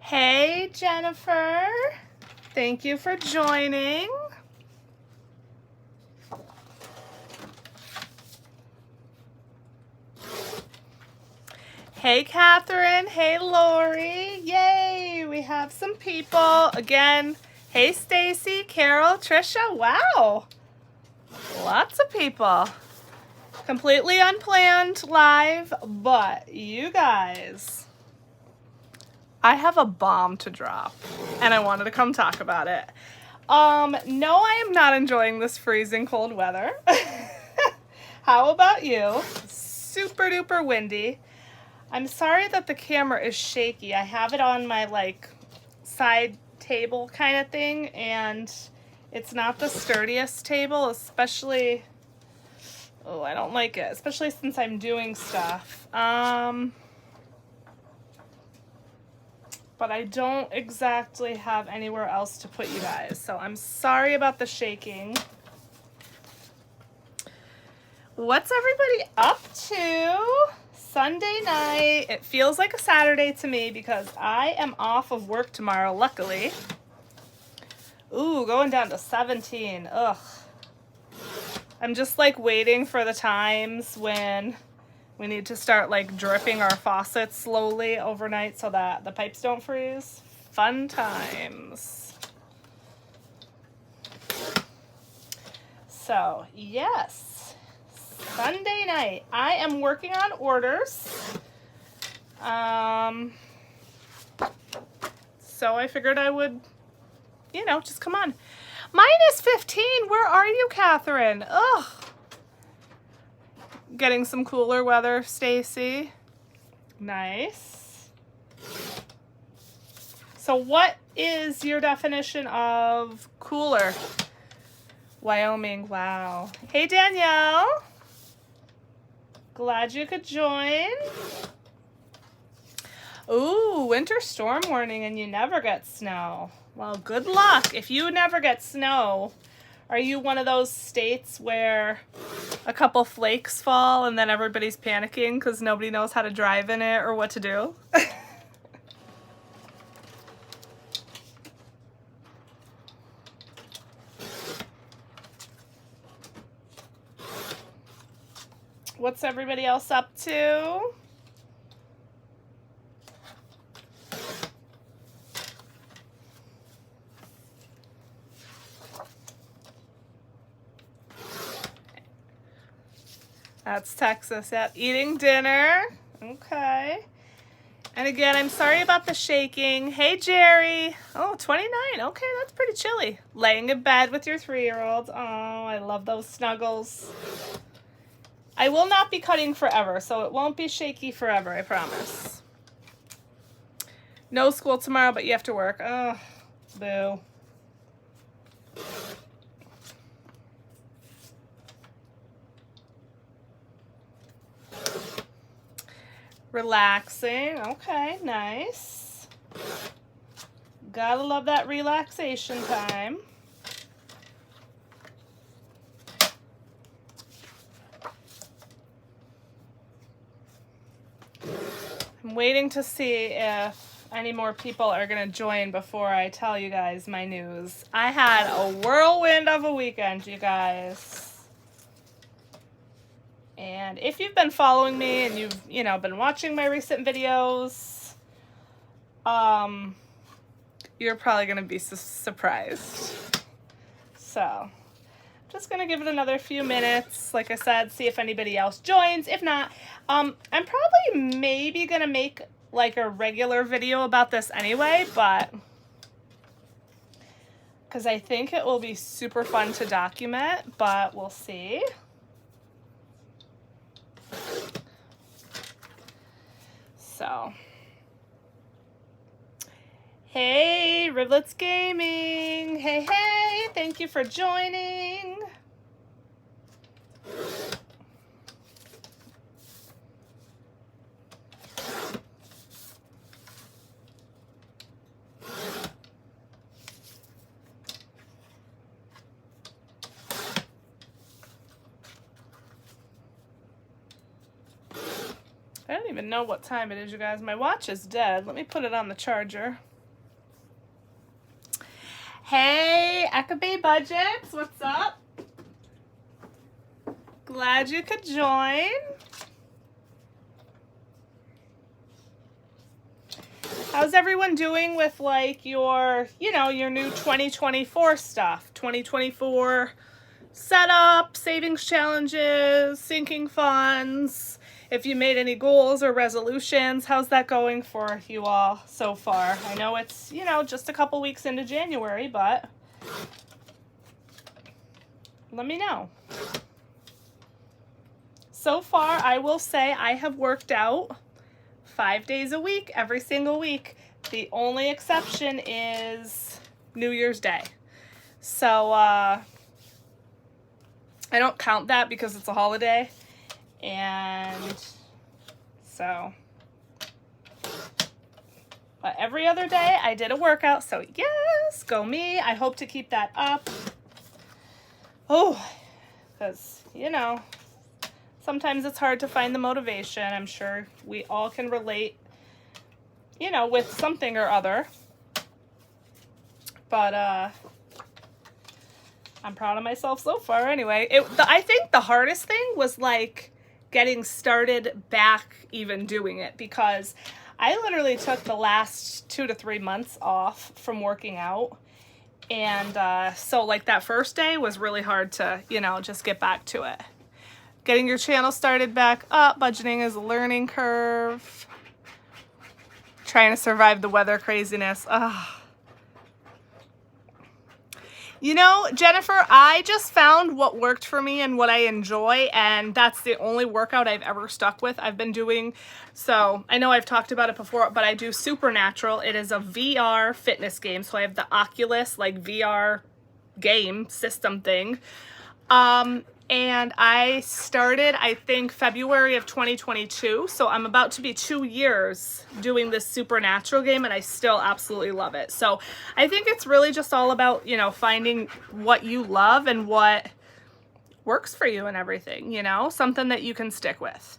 Hey, Jennifer. Thank you for joining. Hey, Catherine. Hey, Lori. Yay, we have some people. Again, hey, Stacy, Carol, Trisha. Wow, lots of people. Completely unplanned live, but you guys, I have a bomb to drop, and I wanted to come talk about it. No, I am not enjoying this freezing cold weather. How about you? Super duper windy. I'm sorry that the camera is shaky. I have it on my like side table kind of thing, and it's not the sturdiest table, especially, oh, I don't like it, especially since I'm doing stuff. But I don't exactly have anywhere else to put you guys, so I'm sorry about the shaking. What's everybody up to? Sunday night. It feels like a Saturday to me because I am off of work tomorrow, luckily. Ooh, going down to 17. Ugh. I'm just like waiting for the times when we need to start like dripping our faucets slowly overnight so that the pipes don't freeze. Fun times. So, yes. Sunday night. I am working on orders. So I figured I would, just come on. -15. Where are you, Catherine? Ugh. Getting some cooler weather, Stacy. Nice. So what is your definition of cooler? Wyoming, wow. Hey, Danielle. Glad you could join. Ooh, winter storm warning and you never get snow. Well, good luck. If you never get snow, are you one of those states where a couple flakes fall and then everybody's panicking because nobody knows how to drive in it or what to do? What's everybody else up to? That's Texas, yeah. Eating dinner. Okay. And again, I'm sorry about the shaking. Hey, Jerry. Oh, 29. Okay, that's pretty chilly. Laying in bed with your 3-year-old. Oh, I love those snuggles. I will not be cutting forever, so it won't be shaky forever, I promise. No school tomorrow, but you have to work. Oh, boo. Relaxing. Okay, nice. Gotta love that relaxation time. I'm waiting to see if any more people are going to join before I tell you guys my news. I had a whirlwind of a weekend, you guys. And if you've been following me and you've, been watching my recent videos, you're probably going to be surprised. So, just going to give it another few minutes. Like I said, see if anybody else joins. If not, I'm probably maybe going to make like a regular video about this anyway, but because I think it will be super fun to document, but we'll see. So, hey, Riblets Gaming. Hey, thank you for joining. I don't even know what time it is, you guys. My watch is dead. Let me put it on the charger. Hey, Ekabe Budgets, what's up? Glad you could join. How's everyone doing with like your, your new 2024 stuff? 2024 setup, savings challenges, sinking funds. If you made any goals or resolutions, how's that going for you all so far? I know it's, just a couple weeks into January, but let me know. So far, I will say I have worked out 5 days a week, every single week. The only exception is New Year's Day. So I don't count that because it's a holiday. And so, but every other day I did a workout. So yes, go me. I hope to keep that up. Oh, because, sometimes it's hard to find the motivation. I'm sure we all can relate, with something or other. But I'm proud of myself so far anyway. I think the hardest thing was like getting started back even doing it, because I literally took the last 2 to 3 months off from working out. And so like that first day was really hard to, just get back to it. Getting your channel started back up. Budgeting is a learning curve. Trying to survive the weather craziness. Ugh. Jennifer, I just found what worked for me and what I enjoy, and that's the only workout I've ever stuck with. I've been doing, so I know I've talked about it before, but I do Supernatural. It is a VR fitness game, so I have the Oculus, like VR game system thing. And I started, I think, February of 2022, so I'm about to be 2 years doing this Supernatural game, and I still absolutely love it. So I think it's really just all about, finding what you love and what works for you and everything, something that you can stick with.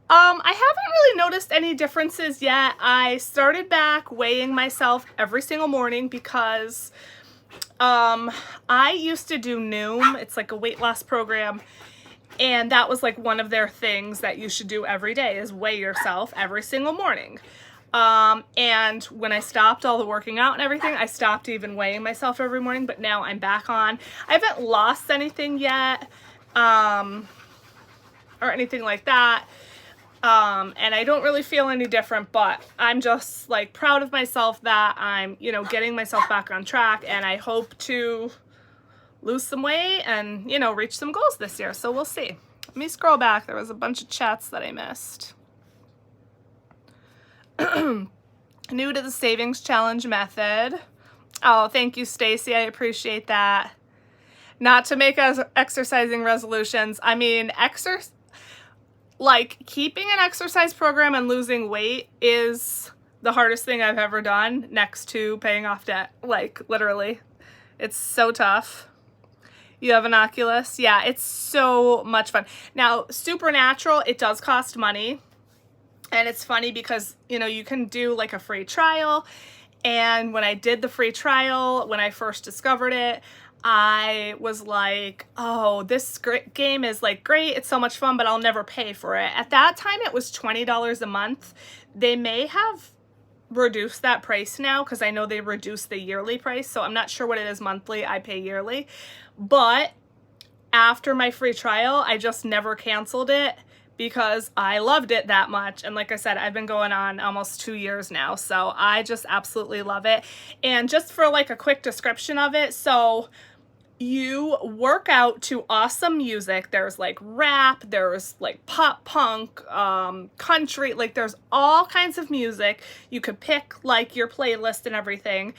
I haven't really noticed any differences yet. I started back weighing myself every single morning because I used to do Noom. It's like a weight loss program, and that was like one of their things that you should do every day is weigh yourself every single morning. And when I stopped all the working out and everything, I stopped even weighing myself every morning, but now I'm back on. I haven't lost anything yet, or anything like that. And I don't really feel any different, but I'm just like proud of myself that I'm, getting myself back on track, and I hope to lose some weight and, reach some goals this year. So we'll see. Let me scroll back. There was a bunch of chats that I missed. New to the savings challenge method. Oh, thank you, Stacy. I appreciate that. Not to make us exercising resolutions. I mean, like keeping an exercise program and losing weight is the hardest thing I've ever done, next to paying off debt. Like literally, it's so tough. You have an Oculus? Yeah, it's so much fun. Now, Supernatural, it does cost money. And it's funny because, you can do like a free trial. And when I did the free trial, when I first discovered it, I was like, oh, this game is like great. It's so much fun, but I'll never pay for it. At that time, it was $20 a month. They may have reduced that price now because I know they reduced the yearly price. So I'm not sure what it is monthly. I pay yearly. But after my free trial, I just never canceled it because I loved it that much. And like I said, I've been going on almost 2 years now. So I just absolutely love it. And just for like a quick description of it. So you work out to awesome music. There's like rap, there's like pop punk, country, like there's all kinds of music. You could pick like your playlist and everything.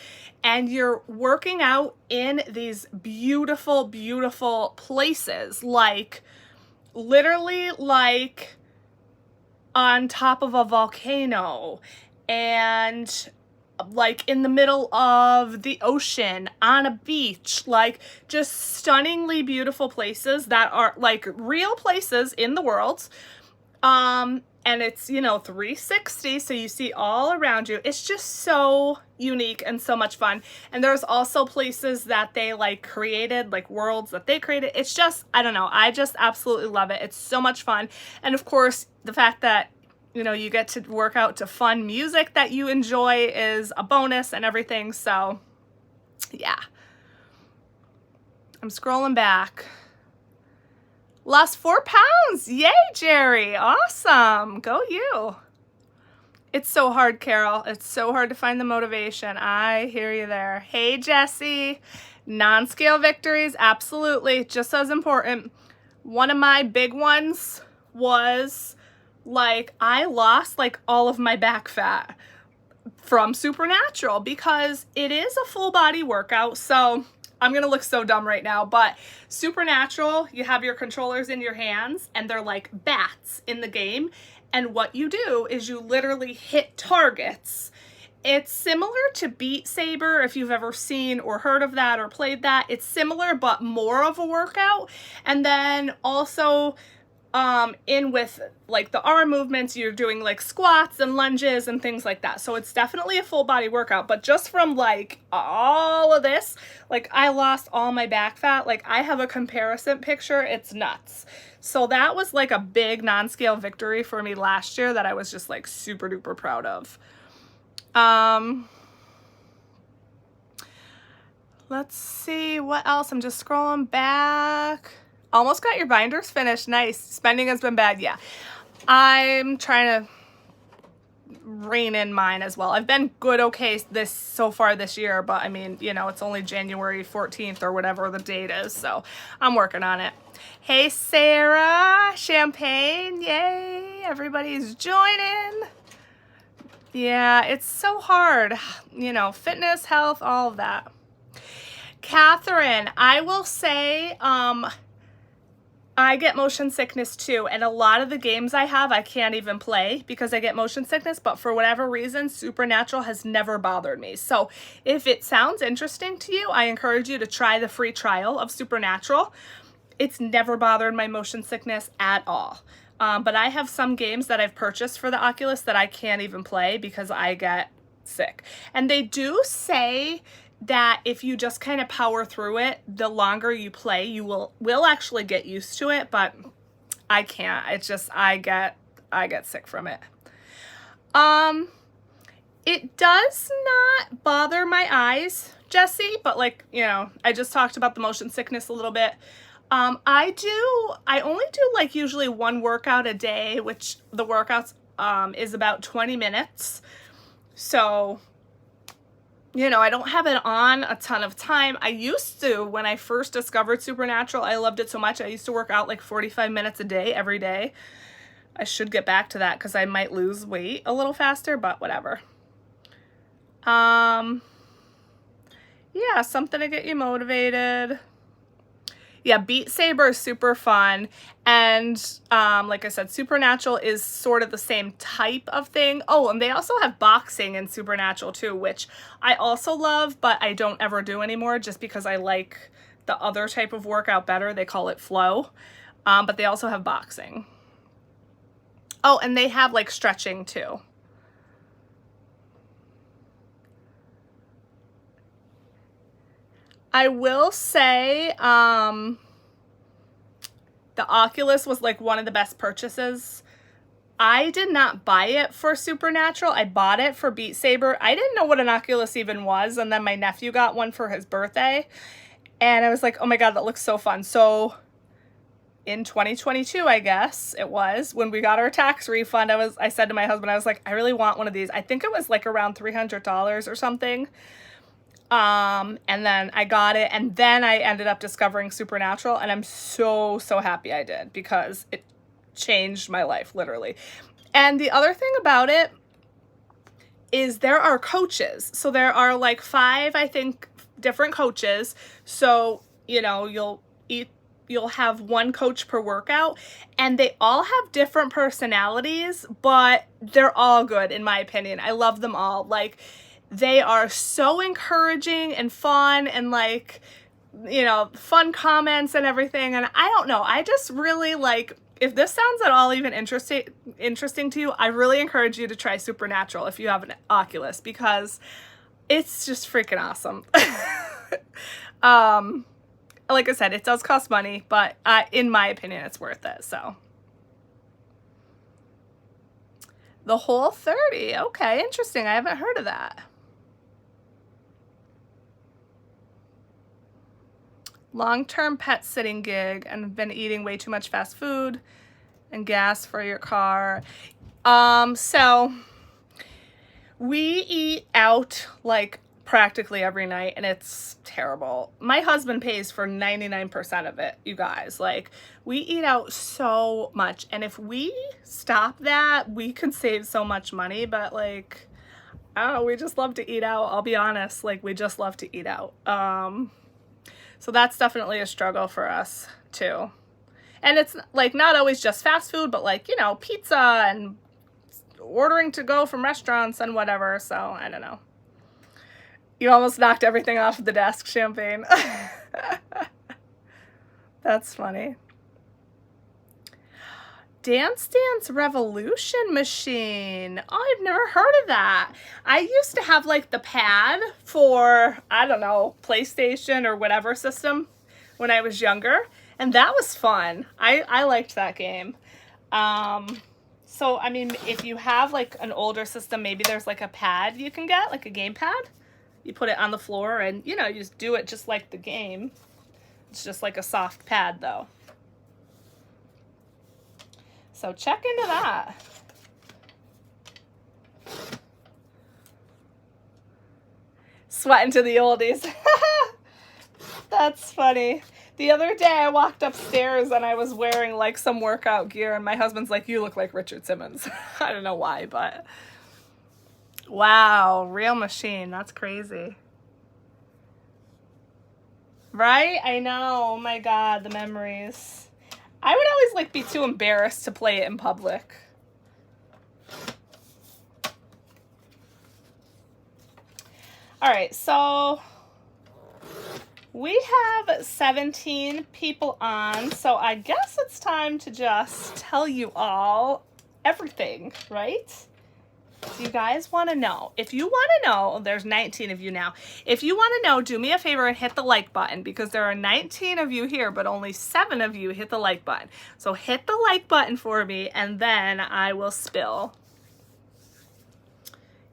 And you're working out in these beautiful, beautiful places, like literally like on top of a volcano and like in the middle of the ocean, on a beach, like just stunningly beautiful places that are like real places in the world. and it's, you know, 360, so you see all around you. It's just so unique and so much fun. And there's also places that they like created, like worlds that they created. It's just, I don't know, I just absolutely love it. It's so much fun. And of course, the fact that, you know, you get to work out to fun music that you enjoy is a bonus and everything. So yeah, I'm scrolling back. Lost 4 pounds. Yay, Jerry. Awesome. Go you. It's so hard, Carol. It's so hard to find the motivation. I hear you there. Hey, Jesse. Non-scale victories. Absolutely. Just as important. One of my big ones was like I lost like all of my back fat from Supernatural because it is a full body workout. So I'm gonna look so dumb right now, but Supernatural, you have your controllers in your hands and they're like bats in the game. And what you do is you literally hit targets. It's similar to Beat Saber, if you've ever seen or heard of that or played that. It's similar, but more of a workout. And then also in with like the arm movements, you're doing like squats and lunges and things like that. So it's definitely a full body workout, but just from like all of this, like I lost all my back fat. Like I have a comparison picture. It's nuts. So that was like a big non-scale victory for me last year that I was just like super duper proud of. Let's see what else. I'm just scrolling back. Almost got your binders finished. Nice. Spending has been bad. Yeah. I'm trying to rein in mine as well. I've been good okay so far this year, but I mean, you know, it's only January 14th or whatever the date is, so I'm working on it. Hey, Sarah. Champagne. Yay. Everybody's joining. Yeah, it's so hard. You know, fitness, health, all of that. Catherine, I will say, I get motion sickness too, and a lot of the games I have I can't even play because I get motion sickness, but for whatever reason Supernatural has never bothered me. So if it sounds interesting to you, I encourage you to try the free trial of Supernatural. It's never bothered my motion sickness at all. But I have some games that I've purchased for the Oculus that I can't even play because I get sick. And they do say that if you just kind of power through it, the longer you play, you will actually get used to it, but I can't. It's just I get sick from it. It does not bother my eyes, Jesse, but like, you know, I just talked about the motion sickness a little bit. I only do like usually one workout a day, which the workouts is about 20 minutes. So, you know, I don't have it on a ton of time. I used to, when I first discovered Supernatural, I loved it so much. I used to work out like 45 minutes a day, every day. I should get back to that because I might lose weight a little faster, but whatever. Yeah, something to get you motivated. Yeah, Beat Saber is super fun, and like I said, Supernatural is sort of the same type of thing. Oh, and they also have boxing in Supernatural too, which I also love, but I don't ever do anymore just because I like the other type of workout better. They call it flow, but they also have boxing. Oh, and they have like stretching too. I will say the Oculus was like one of the best purchases. I did not buy it for Supernatural. I bought it for Beat Saber. I didn't know what an Oculus even was, and then my nephew got one for his birthday, and I was like, oh my god, that looks so fun. So in 2022, I guess it was, when we got our tax refund, I said to my husband, I was like, I really want one of these. I think it was like around $300 or something. And then I got it, and then I ended up discovering Supernatural, and I'm so happy I did because it changed my life, literally. And the other thing about it is there are coaches. So there are like 5, I think, different coaches. So, you know, you'll have one coach per workout, and they all have different personalities, but they're all good in my opinion. I love them all. Like, they are so encouraging and fun, and like, you know, fun comments and everything. And I don't know, I just really like, if this sounds at all even interesting to you, I really encourage you to try Supernatural if you have an Oculus, because it's just freaking awesome. Like I said, it does cost money, but in my opinion, it's worth it. So the Whole30. Okay, interesting. I haven't heard of that. Long-term pet sitting gig and been eating way too much fast food and gas for your car. So we eat out like practically every night, and it's terrible. My husband pays for 99% of it, you guys. Like, we eat out so much, and if we stop that, we could save so much money. But like, I don't know, we just love to eat out. I'll be honest, like, we just love to eat out. So that's definitely a struggle for us too. And it's like not always just fast food, but like, you know, pizza and ordering to go from restaurants and whatever. So I don't know. You almost knocked everything off the desk, Champagne. That's funny. Dance Dance Revolution machine. Oh, I've never heard of that. I used to have like the pad for, I don't know, PlayStation or whatever system when I was younger, and that was fun. I liked that game. So, I mean, if you have like an older system, maybe there's like a pad you can get, like a game pad. You put it on the floor and, you know, you just do it just like the game. It's just like a soft pad though. So check into that. Sweating to the oldies. That's funny. The other day I walked upstairs and I was wearing like some workout gear, and my husband's like, "You look like Richard Simmons." I don't know why, but wow, real machine. That's crazy. Right? I know. Oh my God, the memories. I would always like be too embarrassed to play it in public. All right, so we have 17 people on, so I guess it's time to just tell you all everything, right? So you guys want to know. If you want to know, there's 19 of you now. If you want to know, do me a favor and hit the like button, because there are 19 of you here, but only 7 of you hit the like button. So hit the like button for me, and then I will spill.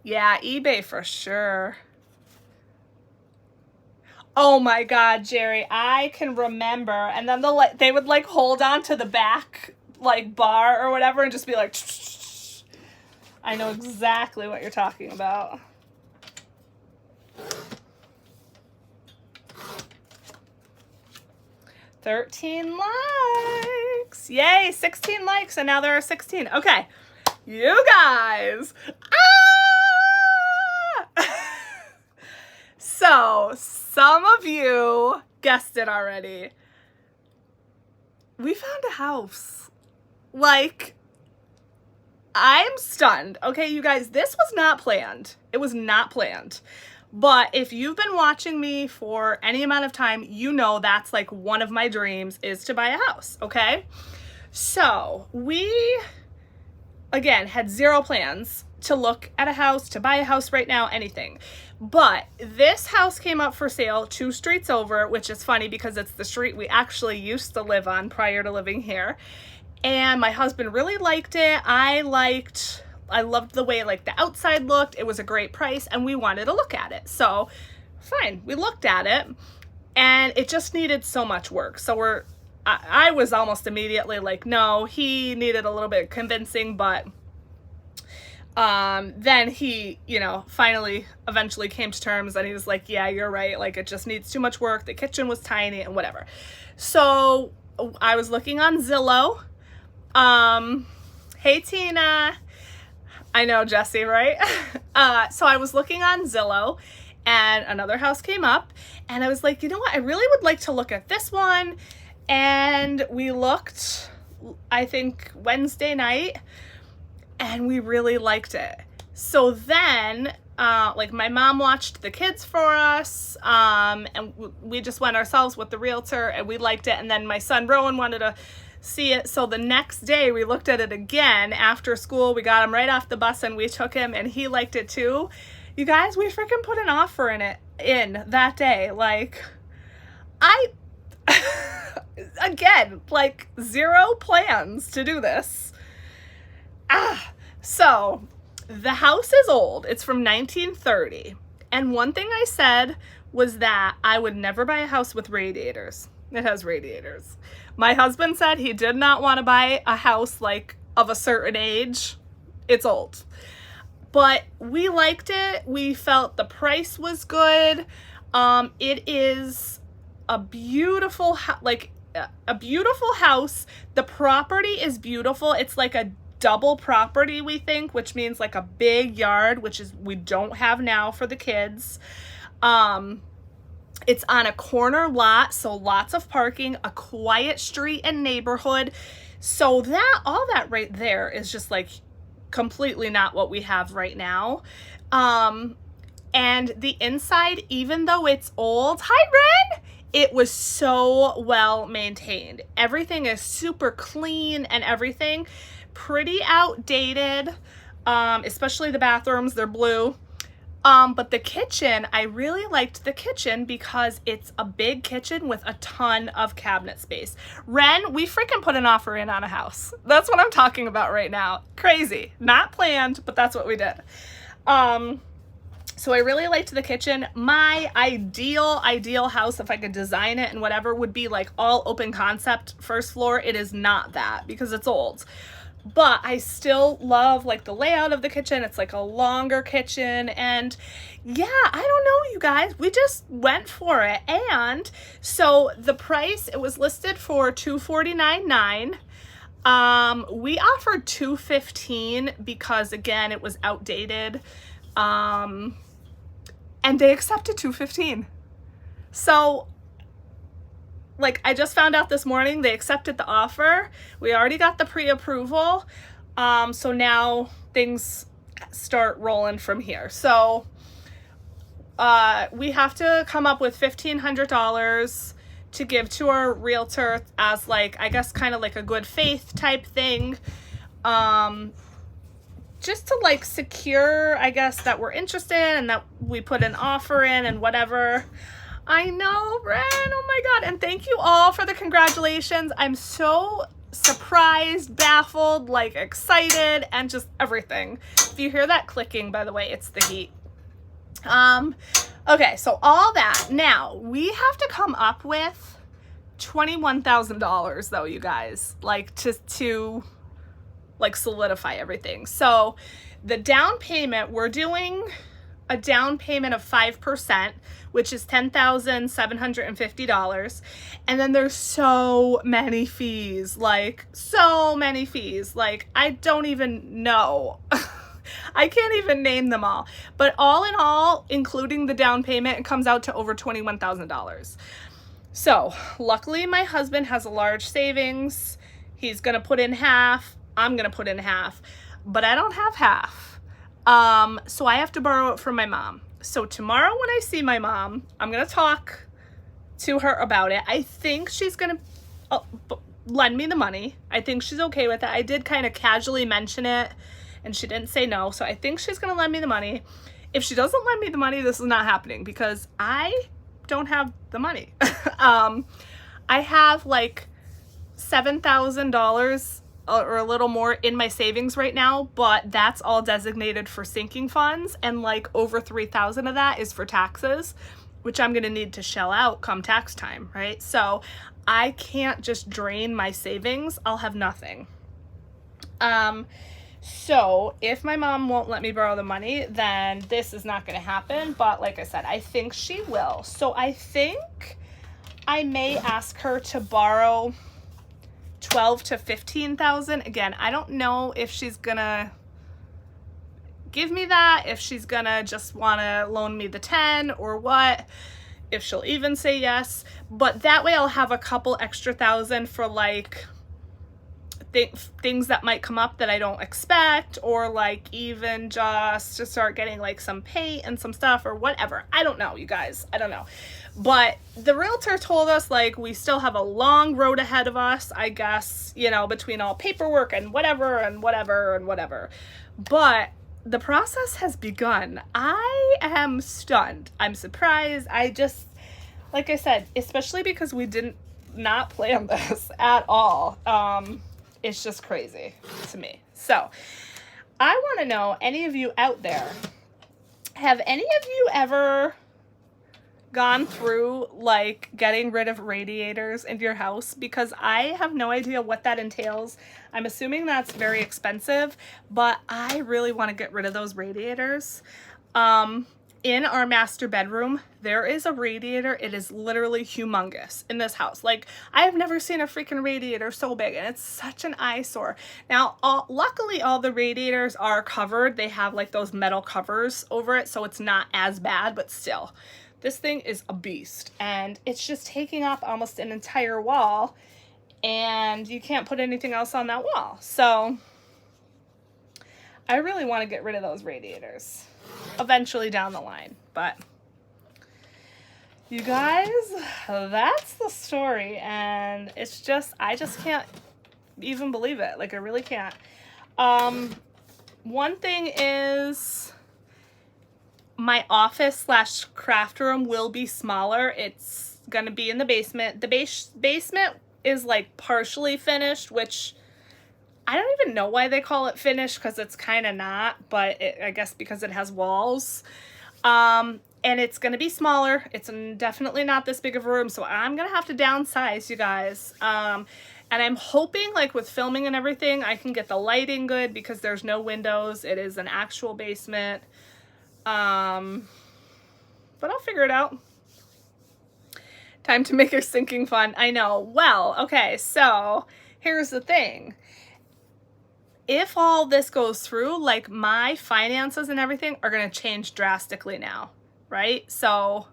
Yeah, eBay for sure. Oh my God, Jerry, I can remember. And then they would like hold on to the back like bar or whatever and just be like, I know exactly what you're talking about. $13 likes. Yay, 16 likes, and now there are 16. Okay, you guys. So, some of you guessed it already. We found a house. Like, I'm stunned. Okay, you guys, this was not planned. It was not planned. But if you've been watching me for any amount of time, you know that's like one of my dreams is to buy a house, okay? So we, again, had zero plans to look at a house, to buy a house right now, anything. But this house came up for sale 2 streets over, which is funny because it's the street we actually used to live on prior to living here. And my husband really liked it. I loved the way like the outside looked. It was a great price and we wanted to look at it. So fine, we looked at it and it just needed so much work. So I was almost immediately like, no, he needed a little bit of convincing, but then he, you know, eventually came to terms and he was like, yeah, you're right. Like it just needs too much work. The kitchen was tiny and whatever. So I was looking on Zillow. Hey Tina. I know, Jesse, right? So I was looking on Zillow and another house came up and I was like, you know what? I really would like to look at this one. And we looked, I think Wednesday night, and we really liked it. So then, like my mom watched the kids for us, and we just went ourselves with the realtor and we liked it. And then my son Rowan wanted to see it. So the next day we looked at it again after school. We got him right off the bus and we took him, and he liked it too. You guys, we freaking put an offer in that day. Like, again, like, zero plans to do this. So the house is old. It's from 1930. And one thing I said was that I would never buy a house with radiators. It has radiators. My husband said he did not want to buy a house like of a certain age. It's old. But we liked it. We felt the price was good. It is a beautiful, a beautiful house. The property is beautiful. It's like a double property, we think, which means like a big yard, which is we don't have now for the kids. It's on a corner lot, so lots of parking, a quiet street and neighborhood. So that, all that right there is just like completely not what we have right now. And the inside, even though it's old, hi Ren, it was so well maintained. Everything is super clean and everything. Pretty outdated, especially the bathrooms, they're blue. But the kitchen, I really liked the kitchen because it's a big kitchen with a ton of cabinet space. Ren, we freaking put an offer in on a house. That's what I'm talking about right now. Crazy. Not planned, but that's what we did. So I really liked the kitchen. My ideal house, if I could design it and whatever, would be like all open concept first floor. It is not that because it's old. But I still love like the layout of the kitchen. It's like a longer kitchen, and yeah, I don't know, you guys, we just went for it. And so the price, it was listed for $249,900. We offered $215,000 because again, it was outdated. And they accepted $215,000. So like, I just found out this morning they accepted the offer. We already got the pre-approval. So now things start rolling from here. So we have to come up with $1,500 to give to our realtor as like, I guess kind of like a good faith type thing. Just to like secure, I guess, that we're interested and that we put an offer in and whatever. I know, Ren, oh my God. And thank you all for the congratulations. I'm so surprised, baffled, like excited, and just everything. If you hear that clicking, by the way, it's the heat. Okay, so all that. Now, we have to come up with $21,000 though, you guys, like to like solidify everything. So the down payment, we're doing a down payment of 5%, which is $10,750. And then there's so many fees, like so many fees. Like I don't even know. I can't even name them all. But all in all, including the down payment, it comes out to over $21,000. So luckily my husband has a large savings. He's gonna put in half. I'm gonna put in half, but I don't have half. So I have to borrow it from my mom. So tomorrow when I see my mom, I'm gonna talk to her about it. I think she's gonna lend me the money. I think she's okay with it. I did kind of casually mention it and she didn't say no. So I think she's gonna lend me the money. If she doesn't lend me the money, this is not happening because I don't have the money. I have like $7,000 or a little more in my savings right now, but that's all designated for sinking funds, and like over 3,000 of that is for taxes, which I'm gonna need to shell out come tax time, right? So I can't just drain my savings. I'll have nothing. So if my mom won't let me borrow the money, then this is not gonna happen, but like I said, I think she will. So I think I may ask her to borrow $12,000 to $15,000. Again, I don't know if she's gonna give me that, if she's gonna just wanna loan me the 10 or what, if she'll even say yes. But that way I'll have a couple extra thousand for like things that might come up that I don't expect, or like even just to start getting like some paint and some stuff or whatever. I don't know, you guys. I don't know. But the realtor told us like we still have a long road ahead of us, I guess, you know, between all paperwork and whatever and whatever and whatever. But the process has begun. I am stunned. I'm surprised. I just, like I said, especially because we didn't not plan this at all. It's just crazy to me. So I want to know, any of you out there, have any of you ever gone through like getting rid of radiators in your house? Because I have no idea what that entails. I'm assuming that's very expensive, but I really want to get rid of those radiators. In our master bedroom, there is a radiator. It is literally humongous in this house. Like, I have never seen a freaking radiator so big, and it's such an eyesore. Now, luckily, all the radiators are covered. They have like those metal covers over it, so it's not as bad, but still. This thing is a beast, and it's just taking up almost an entire wall, and you can't put anything else on that wall. So I really want to get rid of those radiators eventually down the line. But you guys, that's the story, and it's just, I just can't even believe it. Like, I really can't. One thing is, my office / craft room will be smaller. It's gonna be in the basement. The basement is like partially finished, which I don't even know why they call it finished, because it's kind of not, but I guess because it has walls. And it's gonna be smaller. It's definitely not this big of a room, so I'm gonna have to downsize, you guys. And I'm hoping, like with filming and everything, I can get the lighting good, because there's no windows. It is an actual basement. But I'll figure it out. Time to make your sinking fun. I know. Well, okay, so here's the thing. If all this goes through, like, my finances and everything are going to change drastically now, right? So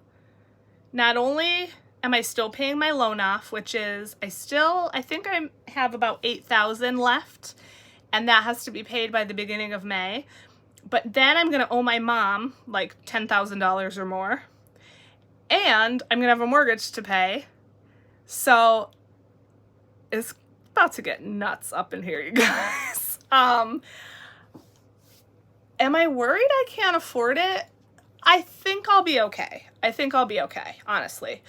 not only am I still paying my loan off, which is, I think I have about $8,000 left, and that has to be paid by the beginning of May. But then I'm going to owe my mom like $10,000 or more. And I'm going to have a mortgage to pay. So it's about to get nuts up in here, you guys. Am I worried I can't afford it? I think I'll be okay. I think I'll be okay, honestly.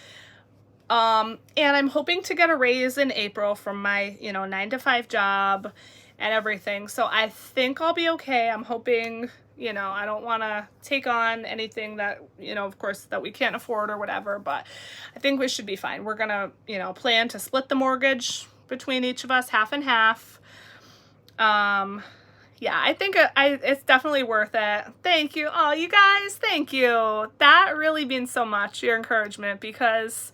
And I'm hoping to get a raise in April from my, 9-to-5 job and everything. So I think I'll be okay. I'm hoping, I don't want to take on anything that, of course, that we can't afford or whatever, but I think we should be fine. We're going to, plan to split the mortgage between each of us, half and half. Yeah, I think it's definitely worth it. Thank you. Oh, you guys, thank you. That really means so much, your encouragement, because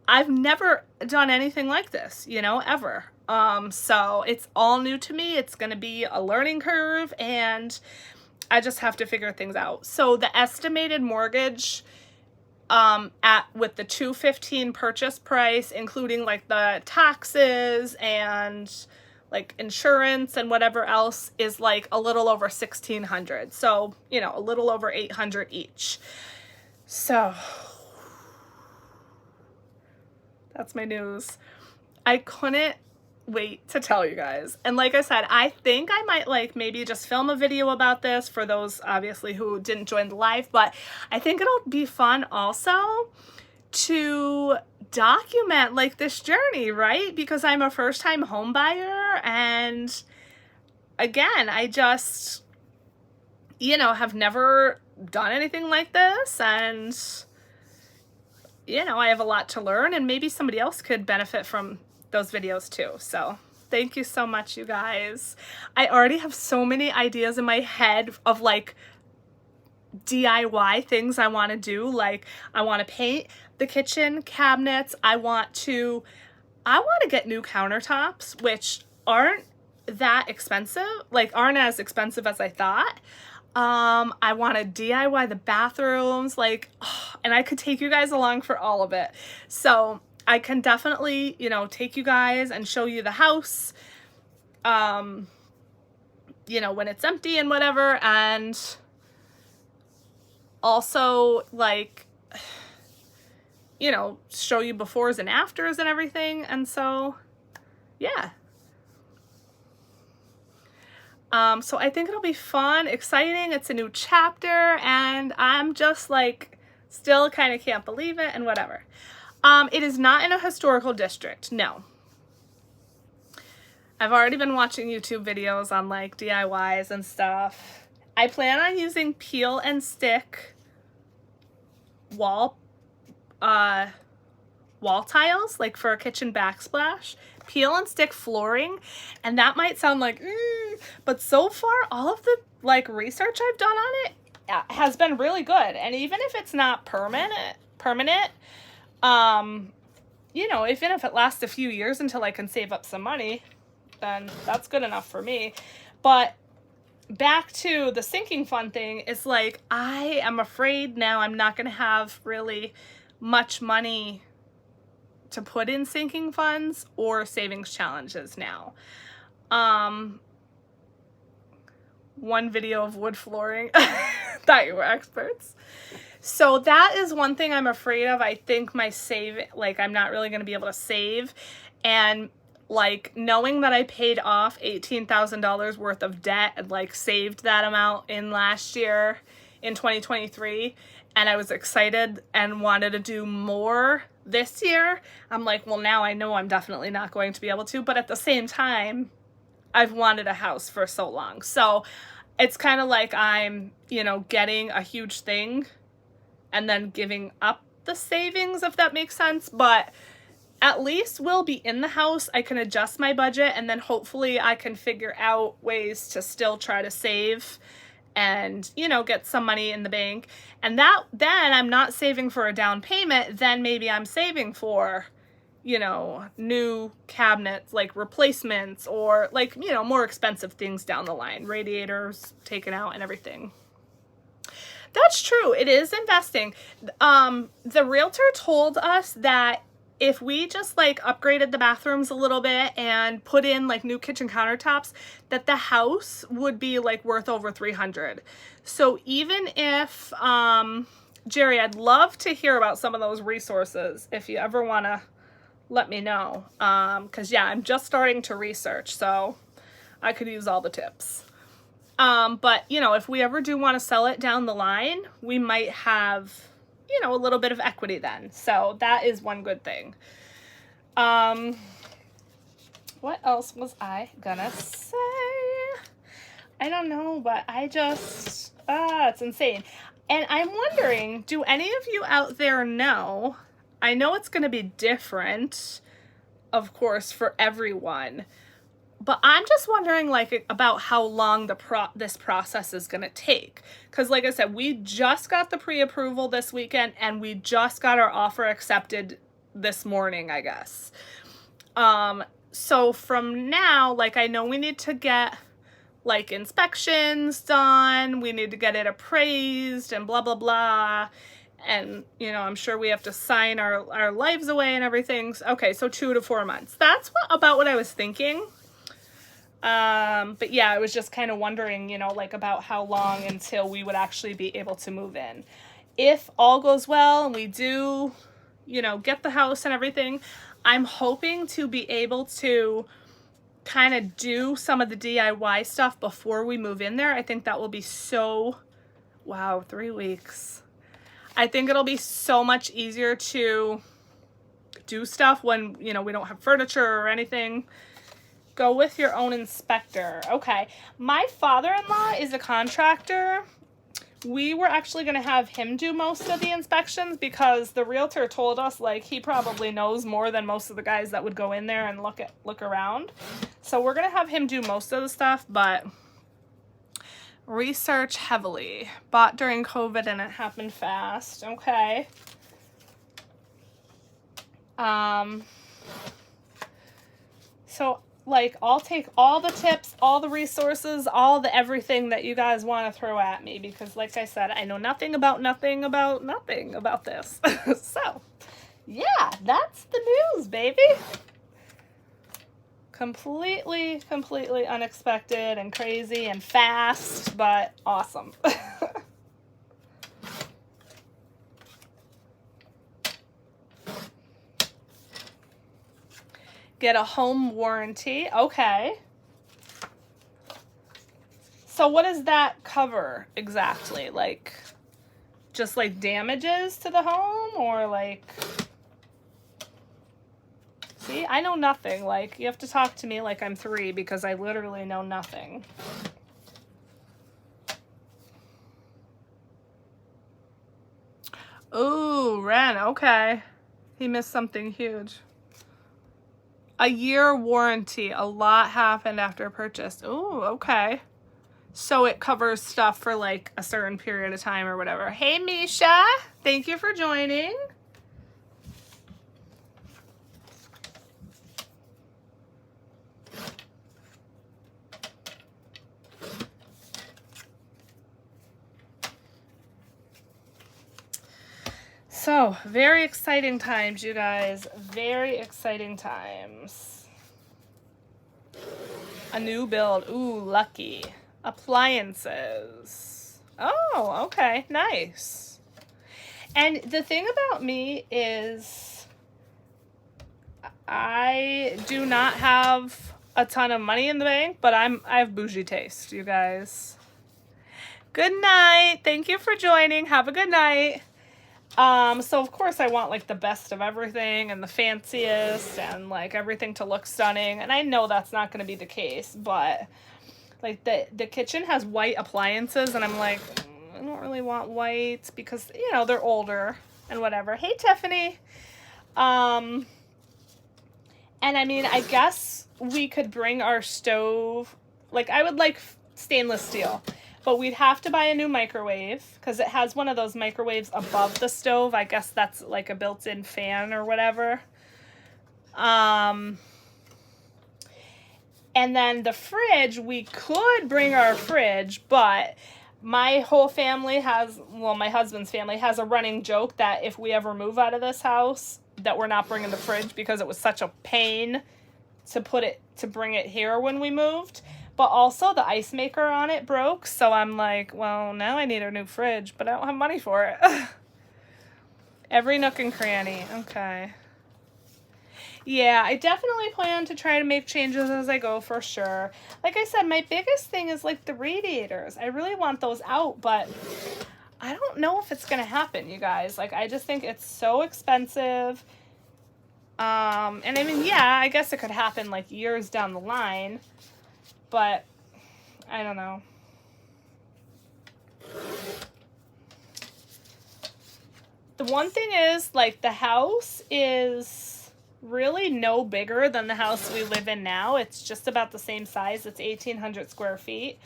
I've never done anything like this, ever. So it's all new to me. It's going to be a learning curve, and I just have to figure things out. So the estimated mortgage, with the $215 purchase price, including like the taxes and like insurance and whatever else, is like a little over $1,600. So, a little over $800 each. So that's my news. I couldn't wait to tell you guys. And like I said, I think I might like maybe just film a video about this for those obviously who didn't join the live, but I think it'll be fun also to document like this journey, right? Because I'm a first-time home buyer, and again, I just, have never done anything like this, and I have a lot to learn, and maybe somebody else could benefit from those videos too. So thank you so much, you guys. I already have so many ideas in my head of like DIY things I want to do. Like, I want to paint the kitchen cabinets. I want to get new countertops, which aren't that expensive, like aren't as expensive as I thought. I want to DIY the bathrooms, like, and I could take you guys along for all of it. So I can definitely, take you guys and show you the house you know, when it's empty and whatever, and also like, you know, show you befores and afters and everything. And so, yeah. So I think it'll be fun, exciting. It's a new chapter, and I'm just like, still kind of can't believe it and whatever. It is not in a historical district, no. I've already been watching YouTube videos on like DIYs and stuff. I plan on using peel and stick wall tiles, like for a kitchen backsplash. Peel and stick flooring, and that might sound like, but so far all of the like research I've done on it has been really good. And even if it's not permanent, you know, even if it lasts a few years until I can save up some money, then that's good enough for me. But back to the sinking fund thing, it's like, I am afraid now I'm not going to have really much money to put in sinking funds or savings challenges now. One video of wood flooring. Thought you were experts. So that is one thing I'm afraid of. I think my like I'm not really going to be able to save. And like knowing that I paid off $18,000 worth of debt and like saved that amount in last year in 2023, and I was excited and wanted to do more this year, I'm like, well, now I know I'm definitely not going to be able to, but at the same time, I've wanted a house for so long. So it's kind of like I'm, you know, getting a huge thing and then giving up the savings, if that makes sense. But at least we'll be in the house. I can adjust my budget, and then hopefully I can figure out ways to still try to save and, you know, get some money in the bank. And that, then I'm not saving for a down payment, then maybe I'm saving for, you know, new cabinets, like replacements, or like, you know, more expensive things down the line, radiators taken out and everything. That's true. It is investing. The realtor told us that if we just like upgraded the bathrooms a little bit and put in like new kitchen countertops, that the house would be like worth over $300. So even if, Jerry, I'd love to hear about some of those resources if you ever want to let me know. 'Cause yeah, I'm just starting to research, so I could use all the tips. But you know, if we ever do want to sell it down the line, we might have, you know, a little bit of equity then. So that is one good thing. What else was I gonna say? I don't know, but I just, it's insane. And I'm wondering, do any of you out there know, I know it's gonna be different, of course, for everyone, but I'm just wondering like about how long this process is going to take. Because like I said, we just got the pre-approval this weekend, and we just got our offer accepted this morning, I guess. So from now, like I know we need to get like inspections done. We need to get it appraised and blah, blah, blah. And, you know, I'm sure we have to sign our lives away and everything. Okay, so 2 to 4 months. That's about what I was thinking. But yeah, I was just kind of wondering, you know, like about how long until we would actually be able to move in. If all goes well and we do, you know, get the house and everything, I'm hoping to be able to kind of do some of the DIY stuff before we move in there. I think that will be so, wow, 3 weeks. I think it'll be so much easier to do stuff when, you know, we don't have furniture or anything. Go with your own inspector. Okay. My father-in-law is a contractor. We were actually going to have him do most of the inspections because the realtor told us like he probably knows more than most of the guys that would go in there and look around. So we're going to have him do most of the stuff, but research heavily. Bought during COVID and it happened fast. Okay. So like, I'll take all the tips, all the resources, all the everything that you guys want to throw at me, because like I said, I know nothing about this. So, yeah, that's the news, baby. Completely unexpected and crazy and fast, but awesome. Get a home warranty. Okay. So what does that cover exactly? Like, just like damages to the home, or like... See, I know nothing. Like, you have to talk to me like I'm 3 because I literally know nothing. Ooh, Ren, okay. He missed something huge. A year warranty. A lot happened after purchase. Ooh, okay. So it covers stuff for like a certain period of time or whatever. Hey, Misha. Thank you for joining. So, very exciting times, you guys. Very exciting times. A new build. Ooh, lucky. Appliances. Oh, okay. Nice. And the thing about me is I do not have a ton of money in the bank, but I have bougie taste, you guys. Good night. Thank you for joining. Have a good night. So of course I want like the best of everything and the fanciest and like everything to look stunning. And I know that's not going to be the case, but like the kitchen has white appliances and I'm like, I don't really want white because, you know, they're older and whatever. Hey, Tiffany. And I mean, I guess we could bring our stove, like I would like stainless steel. But we'd have to buy a new microwave because it has one of those microwaves above the stove. I guess that's like a built-in fan or whatever. And then the fridge, we could bring our fridge, but my whole family has, well, my husband's family has a running joke that if we ever move out of this house, that we're not bringing the fridge because it was such a pain to bring it here when we moved. But also the ice maker on it broke, so I'm like, well, now I need a new fridge, but I don't have money for it. Every nook and cranny. Okay. Yeah, I definitely plan to try to make changes as I go for sure. Like I said, my biggest thing is like the radiators. I really want those out, but I don't know if it's going to happen, you guys. Like, I just think it's so expensive. And I mean, yeah, I guess it could happen like years down the line. But, I don't know. The one thing is, like, the house is really no bigger than the house we live in now. It's just about the same size. It's 1,800 square feet.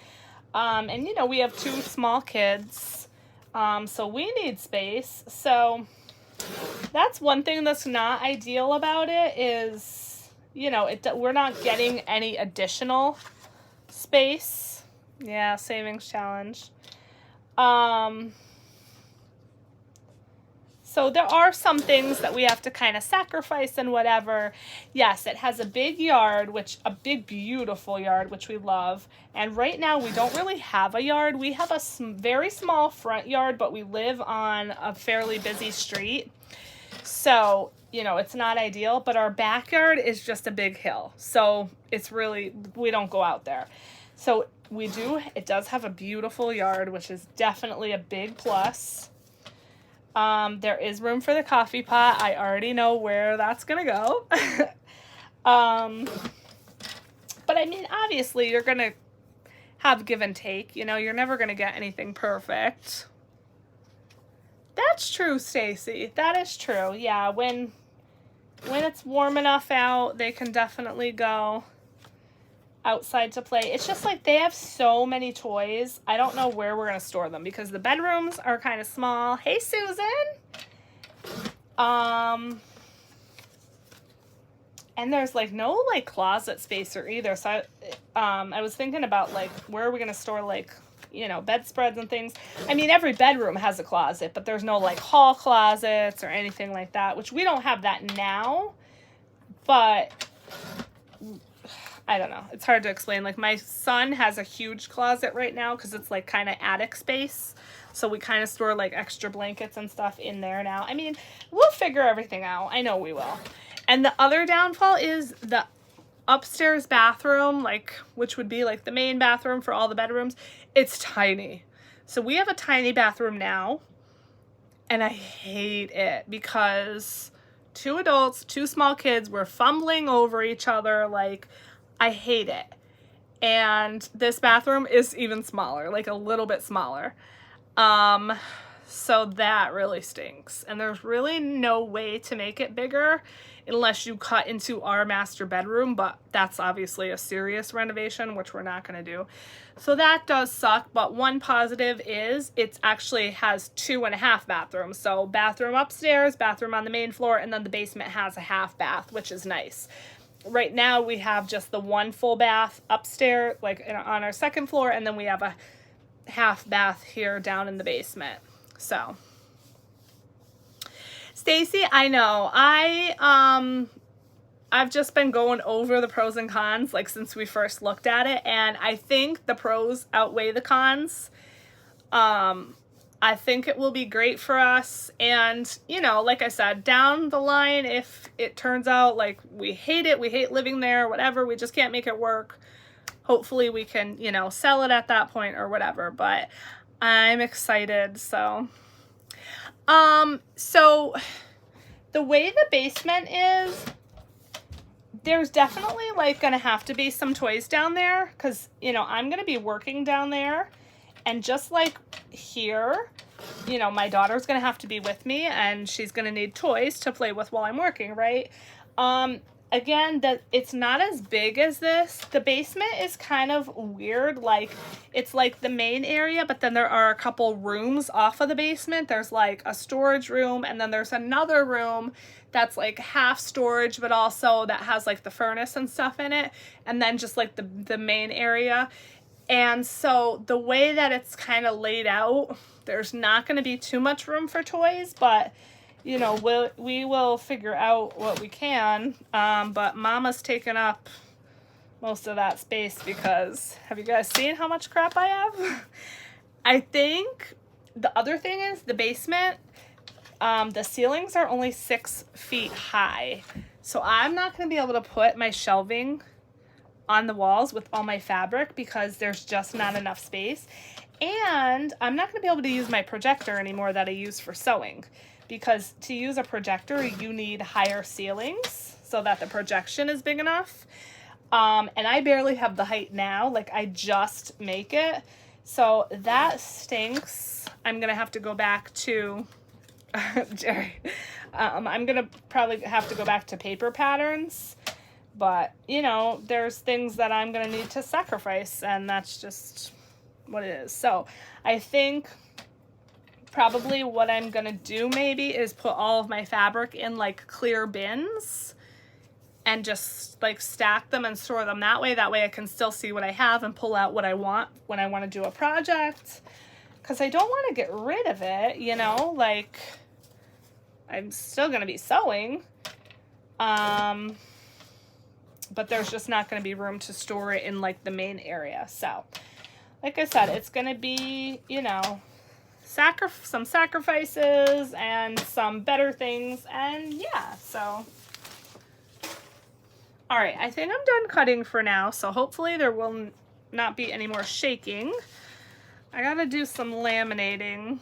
And, you know, we have 2 small kids. So we need space. So that's one thing that's not ideal about it is, you know, we're not getting any additional space. Yeah, savings challenge. So there are some things that we have to kind of sacrifice and whatever. Yes, it has a big yard, a big, beautiful yard, which we love. And right now we don't really have a yard. We have a very small front yard, but we live on a fairly busy street. So, you know, it's not ideal, but our backyard is just a big hill. So it's really, we don't go out there. So it does have a beautiful yard, which is definitely a big plus. There is room for the coffee pot. I already know where that's going to go. But I mean, obviously you're going to have give and take, you know, you're never going to get anything perfect. That's true, Stacy. That is true. Yeah. When it's warm enough out, they can definitely go outside to play. It's just like they have so many toys. I don't know where we're going to store them because the bedrooms are kind of small. Hey, Susan. And there's like no like closet space or either. So I was thinking about like where are we going to store like, you know, bedspreads and things. I mean, every bedroom has a closet, but there's no like hall closets or anything like that, which we don't have that now. But I don't know. It's hard to explain. Like my son has a huge closet right now because it's like kind of attic space. So we kind of store like extra blankets and stuff in there now. I mean, we'll figure everything out. I know we will. And the other downfall is the upstairs bathroom, like, which would be like the main bathroom for all the bedrooms. It's tiny. So we have a tiny bathroom now, and I hate it because 2 adults, 2 small kids were fumbling over each other. Like, I hate it. And this bathroom is even smaller, like a little bit smaller. So that really stinks. And there's really no way to make it bigger unless you cut into our master bedroom, but that's obviously a serious renovation, which we're not going to do. So that does suck, but one positive is it actually has 2.5 bathrooms. So bathroom upstairs, bathroom on the main floor, and then the basement has a half bath, which is nice. Right now we have just the 1 full bath upstairs, like on our second floor, and then we have a half bath here down in the basement. So Stacy, I know. I've just been going over the pros and cons like since we first looked at it, and I think the pros outweigh the cons. I think it will be great for us, and you know, like I said, down the line, if it turns out like we hate it, we hate living there, whatever, we just can't make it work, hopefully we can, you know, sell it at that point or whatever. But I'm excited. So the way the basement is, there's definitely like gonna have to be some toys down there because, you know, I'm gonna be working down there, and just like here, you know, my daughter's gonna have to be with me and she's gonna need toys to play with while I'm working, right? Again, that it's not as big as this. The basement is kind of weird. Like, it's like the main area, but then there are a couple rooms off of the basement. There's like a storage room, and then there's another room that's like half storage, but also that has like the furnace and stuff in it. And then just like the main area. And so the way that it's kind of laid out, there's not going to be too much room for toys, but you know, we will figure out what we can. But Mama's taken up most of that space because, have you guys seen how much crap I have? I think the other thing is the basement, the ceilings are only 6 feet high. So I'm not going to be able to put my shelving on the walls with all my fabric because there's just not enough space. And I'm not going to be able to use my projector anymore that I use for sewing. Because to use a projector, you need higher ceilings so that the projection is big enough. And I barely have the height now. Like, I just make it. So that stinks. I'm going to have to go back to... Jerry. I'm going to probably have to go back to paper patterns. But, you know, there's things that I'm going to need to sacrifice. And that's just what it is. So I think... probably what I'm gonna do maybe is put all of my fabric in like clear bins and just like stack them and store them that way. That way I can still see what I have and pull out what I want when I want to do a project. Because I don't want to get rid of it, you know, like I'm still gonna be sewing. But there's just not gonna be room to store it in like the main area. So like I said, it's gonna be, you know, some sacrifices and some better things, and yeah, so all right, I think I'm done cutting for now, so hopefully there will not be any more shaking. I gotta do some laminating.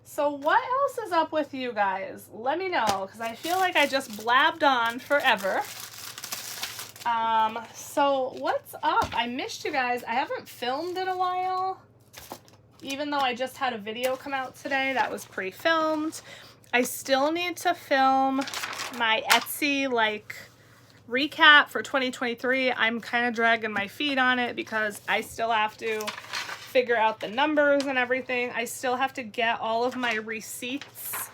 So what else is up with you guys? Let me know, because I feel like I just blabbed on forever. So what's up? I missed you guys. I haven't filmed in a while, even though I just had a video come out today that was pre-filmed. I still need to film my Etsy like recap for 2023. I'm kind of dragging my feet on it because I still have to figure out the numbers and everything. I still have to get all of my receipts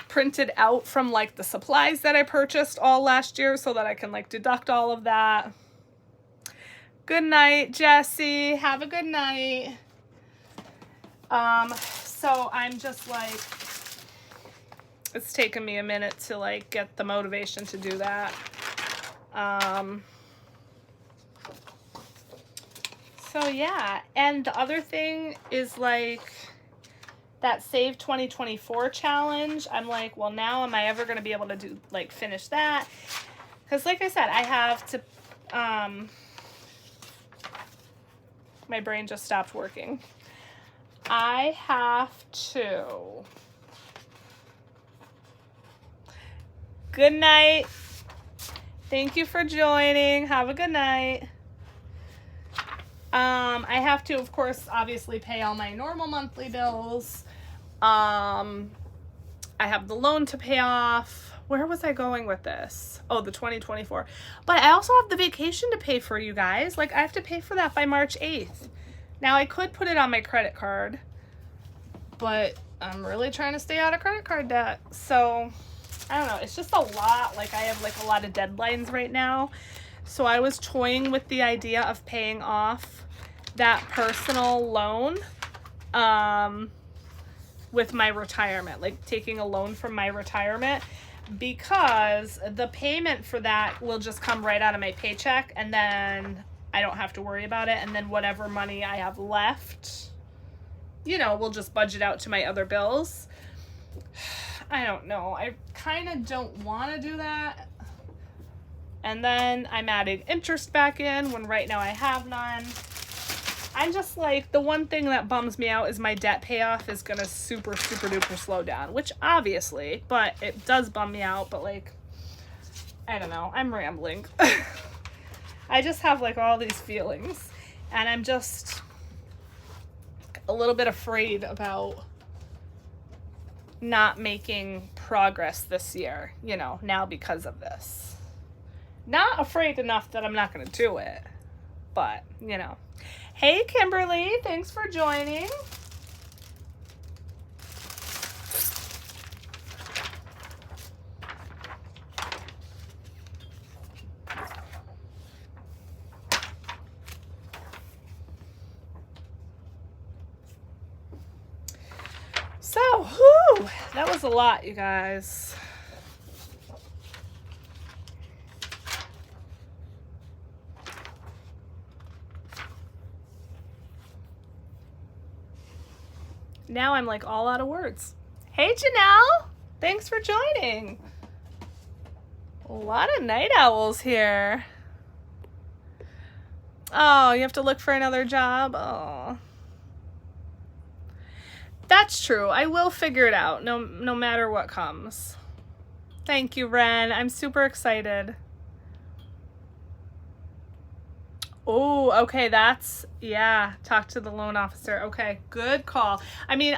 printed out from like the supplies that I purchased all last year so that I can like deduct all of that. Good night, Jessie. Have a good night. So I'm just like it's taken me a minute to like get the motivation to do that. So yeah, and the other thing is like that Save 2024 challenge. I'm like, well, now am I ever going to be able to do like finish that? Because like I said, I have to, my brain just stopped working. I have to. Good night. Thank you for joining. Have a good night. I have to, of course, obviously pay all my normal monthly bills. I have the loan to pay off. Where was I going with this? Oh, the 2024. But I also have the vacation to pay for, you guys. Like, I have to pay for that by March 8th. Now, I could put it on my credit card, but I'm really trying to stay out of credit card debt. So, I don't know. It's just a lot. Like, I have, like, a lot of deadlines right now. So, I was toying with the idea of paying off that personal loan with my retirement. Like, taking a loan from my retirement. Because the payment for that will just come right out of my paycheck, and then I don't have to worry about it. And then whatever money I have left, you know, we'll just budget out to my other bills. I don't know. I kind of don't want to do that. And then I'm adding interest back in when right now I have none. I'm just like, the one thing that bums me out is my debt payoff is going to super duper slow down, which obviously, but it does bum me out. But like, I don't know, I'm rambling. I just have like all these feelings, and I'm just a little bit afraid about not making progress this year, you know, now because of this. Not afraid enough that I'm not going to do it, but, you know. Hey, Kimberly, thanks for joining. So, whew, that was a lot, you guys. Now I'm like all out of words. Hey, Janelle, thanks for joining. A lot of night owls here. Oh, you have to look for another job? Oh. That's true. I will figure it out no matter what comes. Thank you, Ren. I'm super excited. Oh, okay, that's, yeah, talk to the loan officer. Okay, good call. I mean,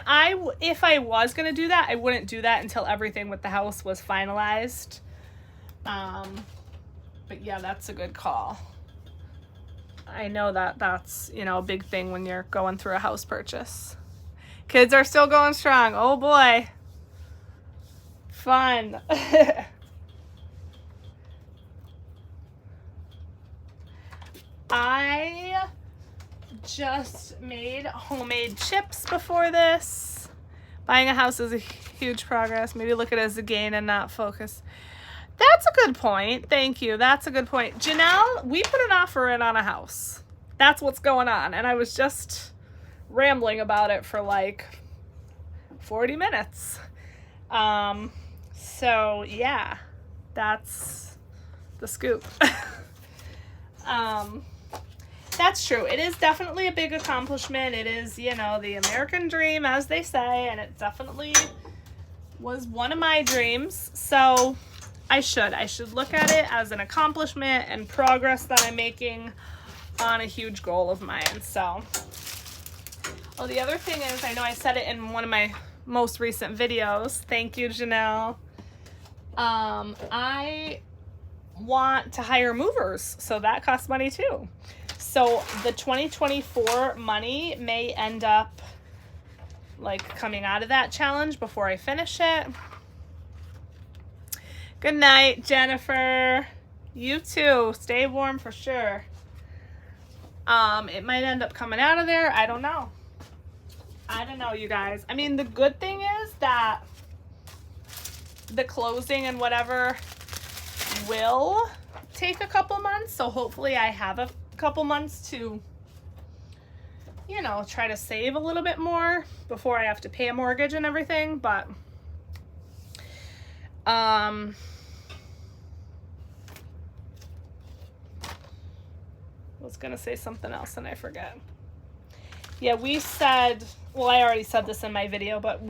if I was going to do that, I wouldn't do that until everything with the house was finalized. But yeah, that's a good call. I know that's, you know, a big thing when you're going through a house purchase. Kids are still going strong. Oh boy. Fun. I just made homemade chips before this. Buying a house is a huge progress. Maybe look at it as a gain and not focus. That's a good point. Thank you. That's a good point. Janelle, we put an offer in on a house. That's what's going on. And I was just rambling about it for like 40 minutes. So yeah, that's the scoop. That's true. It is definitely a big accomplishment. It is, you know, the American dream, as they say, and it definitely was one of my dreams. So I should look at it as an accomplishment and progress that I'm making on a huge goal of mine. So, well, the other thing is, I know I said it in one of my most recent videos. Thank you, Janelle. I want to hire movers, so that costs money too. So the 2024 money may end up like coming out of that challenge before I finish it. Good night, Jennifer. You too. Stay warm for sure. It might end up coming out of there. I don't know. I don't know, you guys. I mean, the good thing is that the closing and whatever will take a couple months. So hopefully I have a couple months to, you know, try to save a little bit more before I have to pay a mortgage and everything. But I was gonna say something else and I forget. Yeah, we said, well, I already said this in my video, but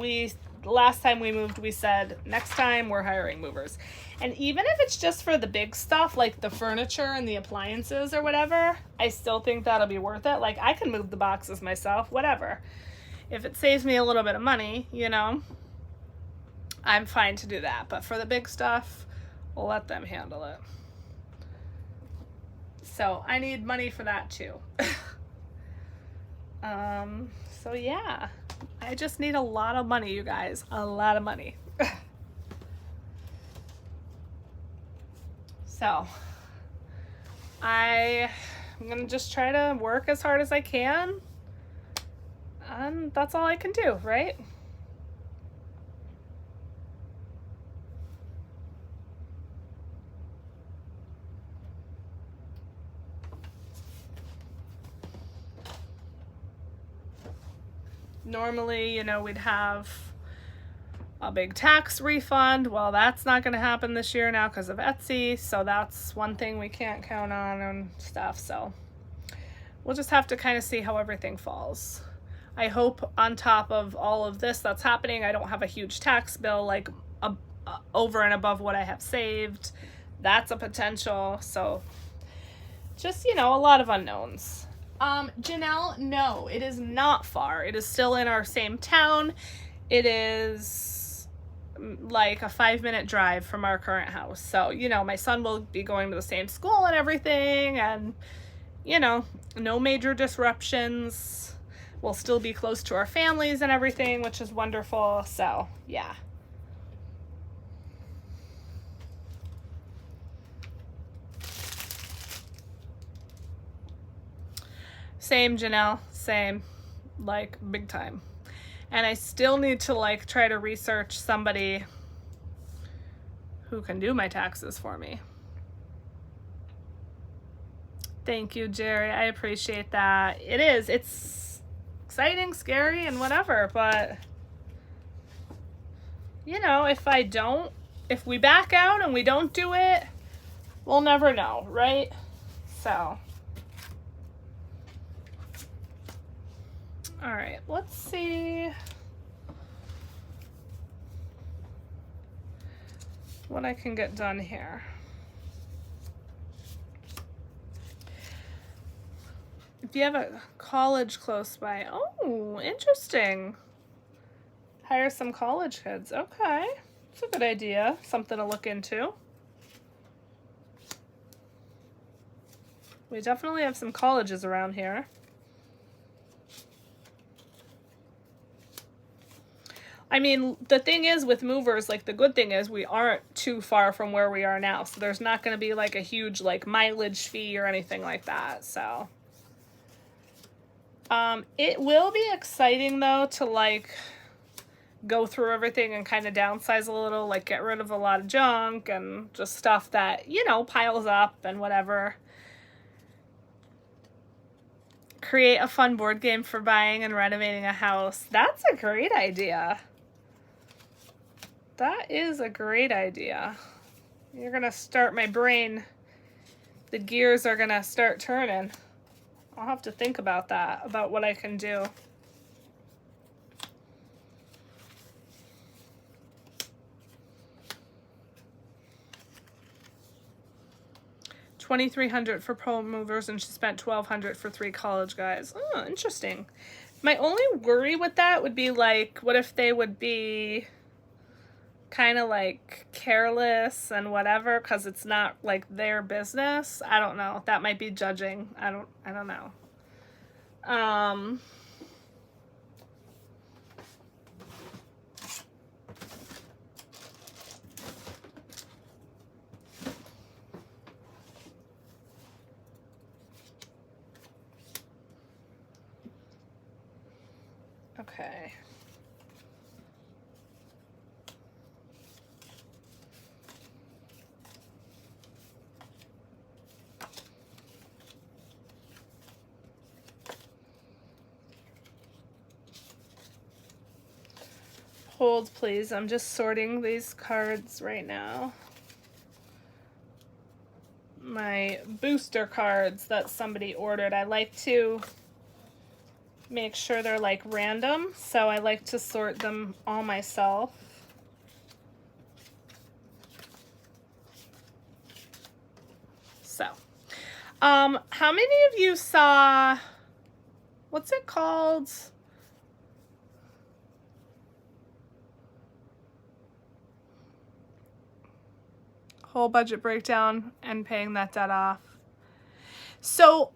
last time we moved, we said next time we're hiring movers. And even if it's just for the big stuff, like the furniture and the appliances or whatever, I still think that'll be worth it. Like, I can move the boxes myself, whatever. If it saves me a little bit of money, you know, I'm fine to do that. But for the big stuff, we'll let them handle it. So I need money for that too. So yeah, I just need a lot of money, you guys, a lot of money. So I'm gonna just try to work as hard as I can, and that's all I can do, right? Normally, you know, we'd have a big tax refund. Well, that's not going to happen this year now because of Etsy. So that's one thing we can't count on and stuff. So we'll just have to kind of see how everything falls. I hope on top of all of this that's happening, I don't have a huge tax bill like over and above what I have saved. That's a potential. So just, you know, a lot of unknowns. Janelle, no, it is not far. It is still in our same town. It is like a 5-minute drive from our current house. So, you know, my son will be going to the same school and everything, and, you know, no major disruptions. We'll still be close to our families and everything, which is wonderful. So, yeah. Same, Janelle, same, like big time. And I still need to like try to research somebody who can do my taxes for me. Thank you, Jerry. I appreciate that. It's exciting, scary, and whatever, but you know, if we back out and we don't do it, we'll never know, right? So all right, let's see what I can get done here. If you have a college close by, oh, interesting. Hire some college kids. Okay, that's a good idea. Something to look into. We definitely have some colleges around here. I mean, the thing is with movers, like the good thing is we aren't too far from where we are now. So there's not going to be like a huge like mileage fee or anything like that. So it will be exciting though to like go through everything and kind of downsize a little, like get rid of a lot of junk and just stuff that, you know, piles up and whatever. Create a fun board game for buying and renovating a house. That's a great idea. That is a great idea. You're gonna start my brain. The gears are gonna start turning. I'll have to think about that, about what I can do. $2,300 for pro movers, and she spent $1,200 for 3 college guys. Oh, interesting. My only worry with that would be like, what if they would be kind of like careless and whatever because it's not like their business? I don't know. That might be judging. I don't know. Okay. Hold, please. I'm just sorting these cards right now. My booster cards that somebody ordered. I like to make sure they're like random, so I like to sort them all myself. So, how many of you saw, what's it called? Whole budget breakdown and paying that debt off. So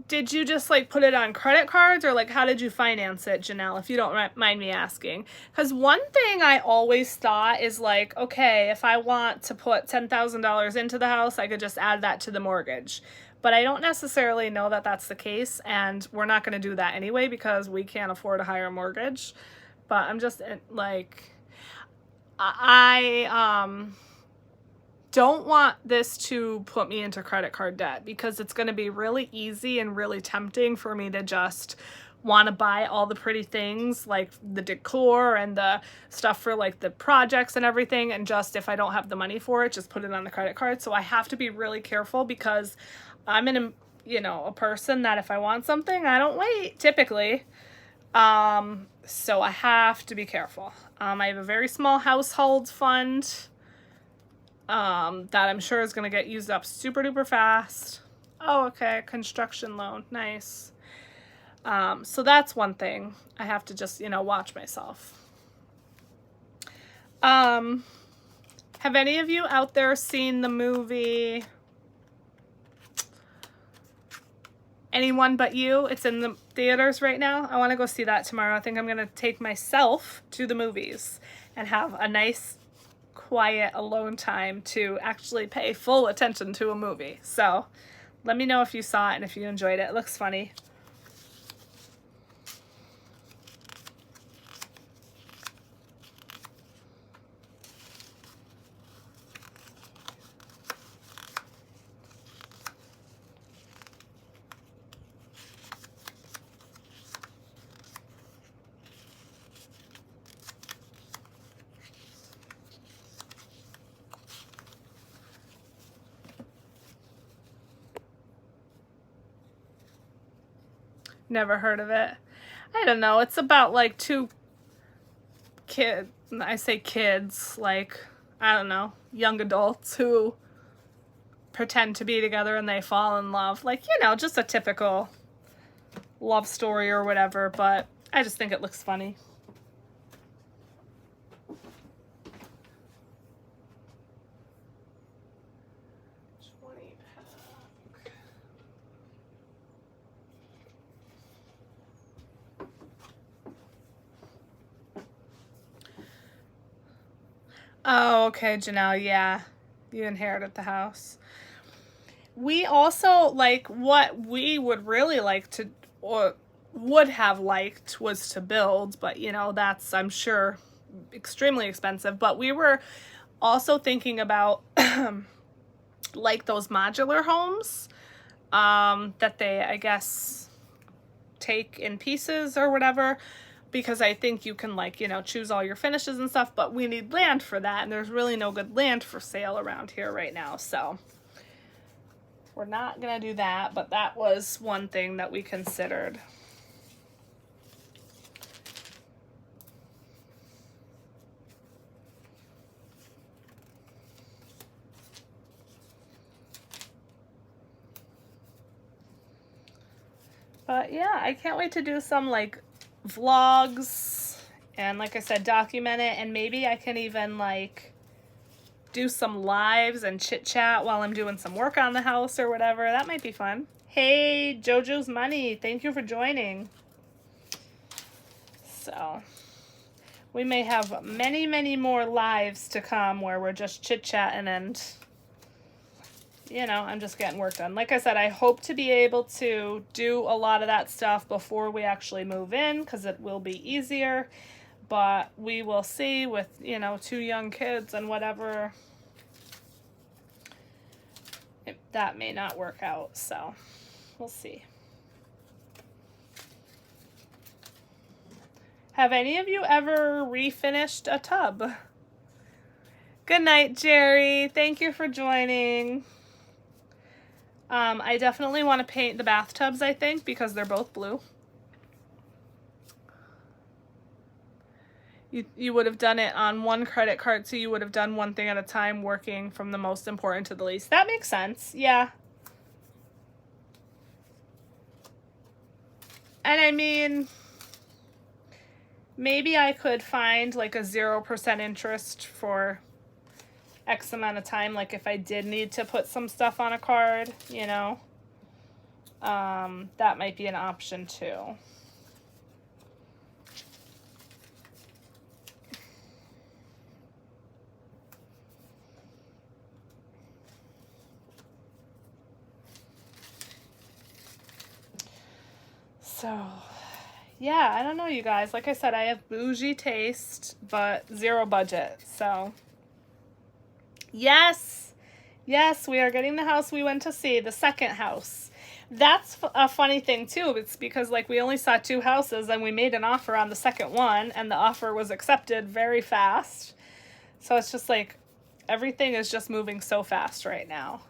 did you just like put it on credit cards, or like how did you finance it, Janelle, if you don't mind me asking? Because one thing I always thought is like, okay, if I want to put $10,000 into the house, I could just add that to the mortgage. But I don't necessarily know that that's the case, and we're not going to do that anyway because we can't afford a higher mortgage. But I'm just like, I don't want this to put me into credit card debt, because it's going to be really easy and really tempting for me to just want to buy all the pretty things like the decor and the stuff for like the projects and everything, and just, if I don't have the money for it, just put it on the credit card. So I have to be really careful, because I'm a person that if I want something, I don't wait typically. So I have to be careful. I have a very small household fund that I'm sure is going to get used up super duper fast. Oh, okay. Construction loan. Nice. So that's one thing I have to just, watch myself. Have any of you out there seen the movie Anyone But You? It's in the theaters right now. I want to go see that tomorrow. I think I'm going to take myself to the movies and have a nice quiet alone time to actually pay full attention to a movie. So let me know if you saw it and if you enjoyed it. It looks funny. Never heard of it. I don't know. It's about like two kids. I say kids, like, I don't know, young adults who pretend to be together and they fall in love. Like, just a typical love story or whatever, but I just think it looks funny. Oh, okay, Janelle, yeah. You inherited the house. We also, like, what we would really like to, or would have liked, was to build, but, that's, I'm sure, extremely expensive. But we were also thinking about, like, those modular homes that they, I guess, take in pieces or whatever, because I think you can, like, choose all your finishes and stuff, but we need land for that, and there's really no good land for sale around here right now, so we're not gonna do that, but that was one thing that we considered. But yeah, I can't wait to do some like vlogs and, like I said, document it, and maybe I can even like do some lives and chit chat while I'm doing some work on the house or whatever. That might be fun. Hey, JoJo's Money, thank you for joining. So we may have many, many more lives to come where we're just chit chatting and, I'm just getting work done. Like I said, I hope to be able to do a lot of that stuff before we actually move in, because it will be easier. But we will see with, 2 young kids and whatever. That may not work out, so we'll see. Have any of you ever refinished a tub? Good night, Jerry. Thank you for joining. I definitely want to paint the bathtubs, I think, because they're both blue. You would have done it on one credit card, so you would have done one thing at a time, working from the most important to the least. That makes sense, yeah. And I mean, maybe I could find like a 0% interest for X amount of time, like if I did need to put some stuff on a card, you know. That might be an option too. So, yeah, I don't know, you guys. Like I said, I have bougie taste, but zero budget. So, yes, we are getting the house we went to see, the second house. That's a funny thing, too. It's because, like, we only saw 2 houses, and we made an offer on the second one, and the offer was accepted very fast. So it's just, like, everything is just moving so fast right now.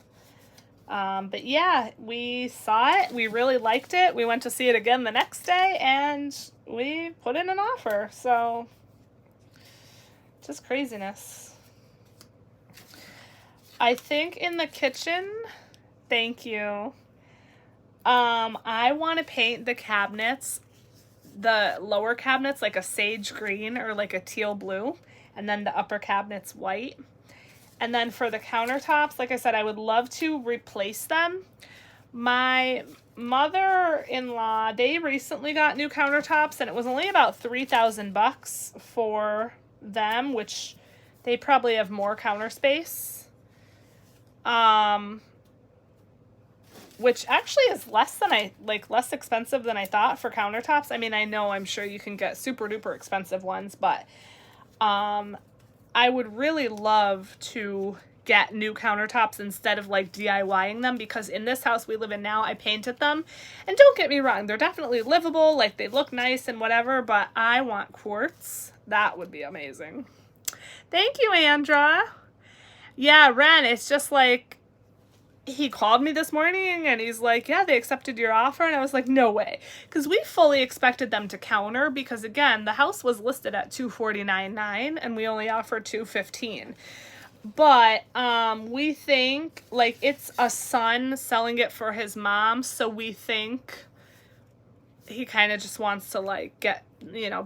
But yeah, we saw it, we really liked it, we went to see it again the next day, and we put in an offer, so just craziness. I think in the kitchen, thank you, I want to paint the cabinets, the lower cabinets, like a sage green or like a teal blue, and then the upper cabinets white. And then for the countertops, like I said, I would love to replace them. My mother-in-law, they recently got new countertops, and it was only about $3,000 for them, which they probably have more counter space. Which actually is less expensive than I thought for countertops. I mean, I'm sure you can get super duper expensive ones, but I would really love to get new countertops instead of like DIYing them, because in this house we live in now, I painted them, and don't get me wrong, they're definitely livable, like they look nice and whatever, but I want quartz. That would be amazing. Thank you, Andra. Yeah, Ren, it's just like, he called me this morning and he's like, yeah, they accepted your offer. And I was like, no way. Because we fully expected them to counter, because again, the house was listed at $249,900 and we only offered $215,000. But we think, like, it's a son selling it for his mom, so we think he kind of just wants to like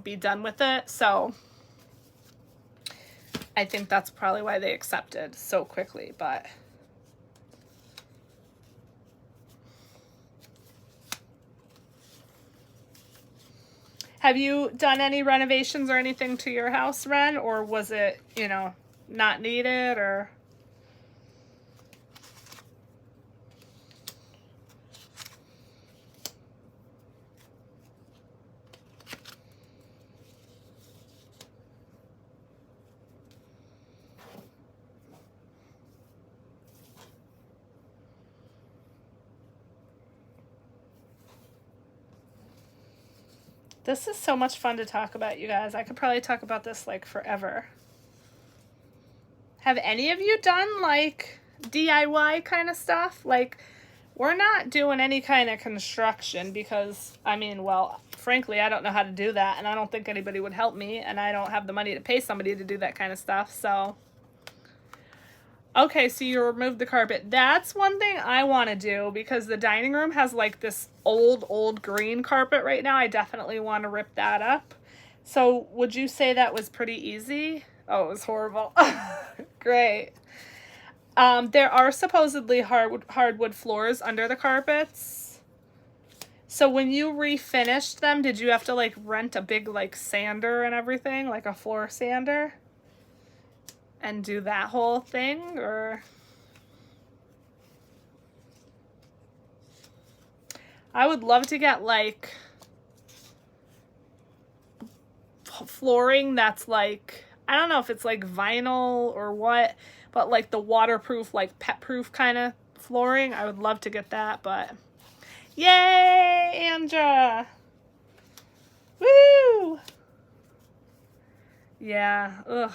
be done with it. So I think that's probably why they accepted so quickly. But have you done any renovations or anything to your house, Ren? Or was it, not needed, or? This is so much fun to talk about, you guys. I could probably talk about this like forever. Have any of you done like DIY kind of stuff? Like, we're not doing any kind of construction because, I mean, well, frankly, I don't know how to do that, and I don't think anybody would help me, and I don't have the money to pay somebody to do that kind of stuff, so. Okay, so you removed the carpet. That's one thing I want to do, because the dining room has like this old green carpet right now. I definitely want to rip that up. So would you say that was pretty easy? Oh, it was horrible. Great. There are supposedly hardwood floors under the carpets. So when you refinished them, did you have to like rent a big like sander and everything, like a floor sander? And do that whole thing, or? I would love to get like flooring that's like, I don't know if it's like vinyl or what, but like the waterproof, like pet-proof kind of flooring. I would love to get that, but yay, Andra! Woo! Yeah. Ugh.